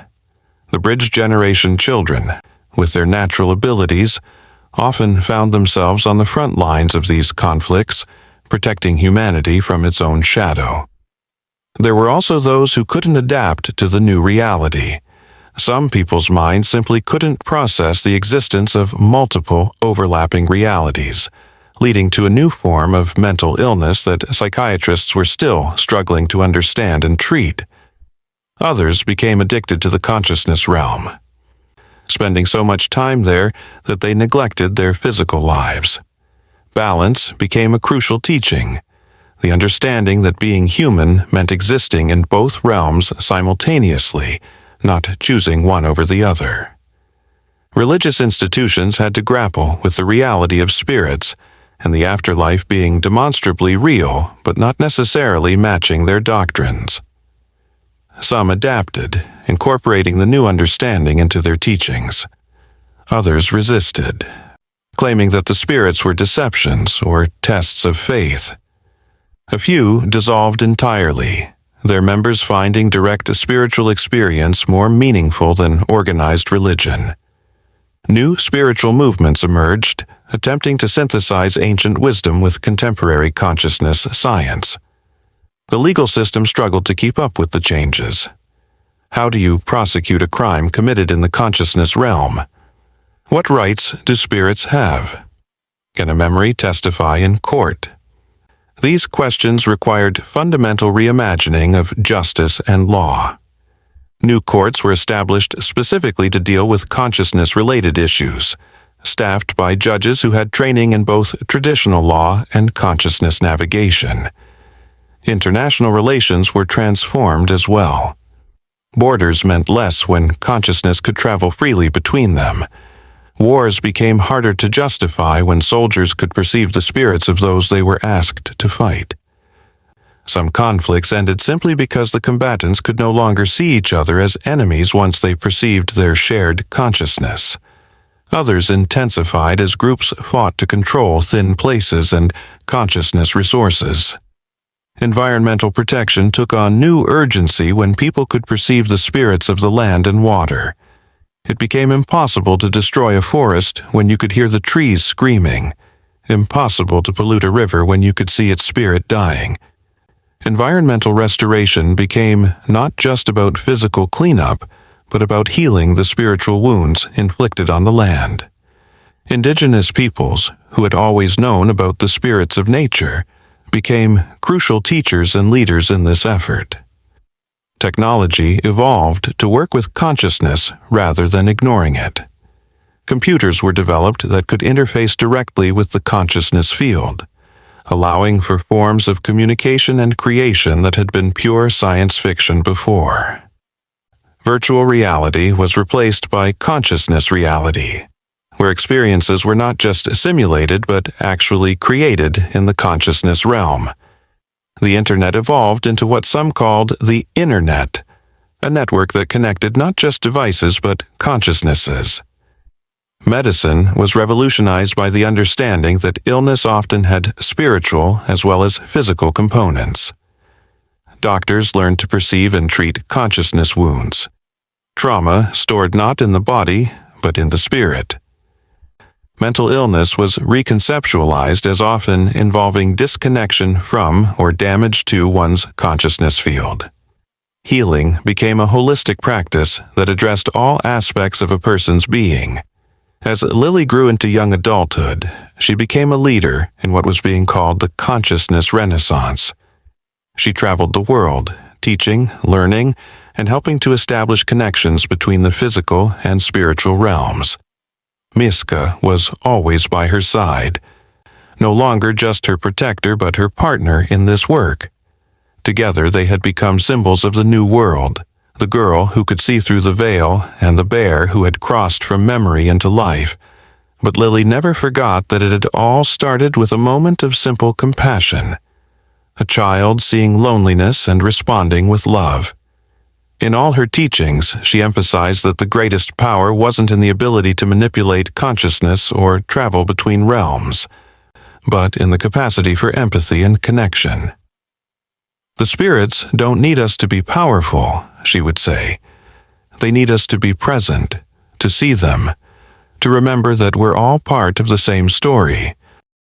The Bridge Generation children, with their natural abilities, often found themselves on the front lines of these conflicts, protecting humanity from its own shadow. There were also those who couldn't adapt to the new reality. Some people's minds simply couldn't process the existence of multiple overlapping realities, leading to a new form of mental illness that psychiatrists were still struggling to understand and treat. Others became addicted to the consciousness realm, spending so much time there that they neglected their physical lives. Balance became a crucial teaching, the understanding that being human meant existing in both realms simultaneously, not choosing one over the other. Religious institutions had to grapple with the reality of spirits and the afterlife being demonstrably real but not necessarily matching their doctrines. Some adapted, incorporating the new understanding into their teachings. Others resisted, claiming that the spirits were deceptions or tests of faith. A few dissolved entirely, their members finding direct spiritual experience more meaningful than organized religion. New spiritual movements emerged, attempting to synthesize ancient wisdom with contemporary consciousness science. The legal system struggled to keep up with the changes. How do you prosecute a crime committed in the consciousness realm? What rights do spirits have? Can a memory testify in court? These questions required fundamental reimagining of justice and law. New courts were established specifically to deal with consciousness-related issues, staffed by judges who had training in both traditional law and consciousness navigation. International relations were transformed as well. Borders meant less when consciousness could travel freely between them. Wars became harder to justify when soldiers could perceive the spirits of those they were asked to fight. Some conflicts ended simply because the combatants could no longer see each other as enemies once they perceived their shared consciousness. Others intensified as groups fought to control thin places and consciousness resources. Environmental protection took on new urgency when people could perceive the spirits of the land and water. It became impossible to destroy a forest when you could hear the trees screaming, impossible to pollute a river when you could see its spirit dying. Environmental restoration became not just about physical cleanup, but about healing the spiritual wounds inflicted on the land. Indigenous peoples, who had always known about the spirits of nature, became crucial teachers and leaders in this effort. Technology evolved to work with consciousness rather than ignoring it. Computers were developed that could interface directly with the consciousness field, allowing for forms of communication and creation that had been pure science fiction before. Virtual reality was replaced by consciousness reality, where experiences were not just simulated but actually created in the consciousness realm. The Internet evolved into what some called the Internet, a network that connected not just devices but consciousnesses. Medicine was revolutionized by the understanding that illness often had spiritual as well as physical components. Doctors learned to perceive and treat consciousness wounds. Trauma stored not in the body, but in the spirit. Mental illness was reconceptualized as often involving disconnection from or damage to one's consciousness field. Healing became a holistic practice that addressed all aspects of a person's being. As Lily grew into young adulthood, she became a leader in what was being called the Consciousness Renaissance. She traveled the world, teaching, learning, and helping to establish connections between the physical and spiritual realms. Miska was always by her side, no longer just her protector but her partner in this work. Together they had become symbols of the new world, the girl who could see through the veil and the bear who had crossed from memory into life. But Lily never forgot that it had all started with a moment of simple compassion, a child seeing loneliness and responding with love. In all her teachings, she emphasized that the greatest power wasn't in the ability to manipulate consciousness or travel between realms, but in the capacity for empathy and connection. The spirits don't need us to be powerful, she would say. They need us to be present, to see them, to remember that we're all part of the same story,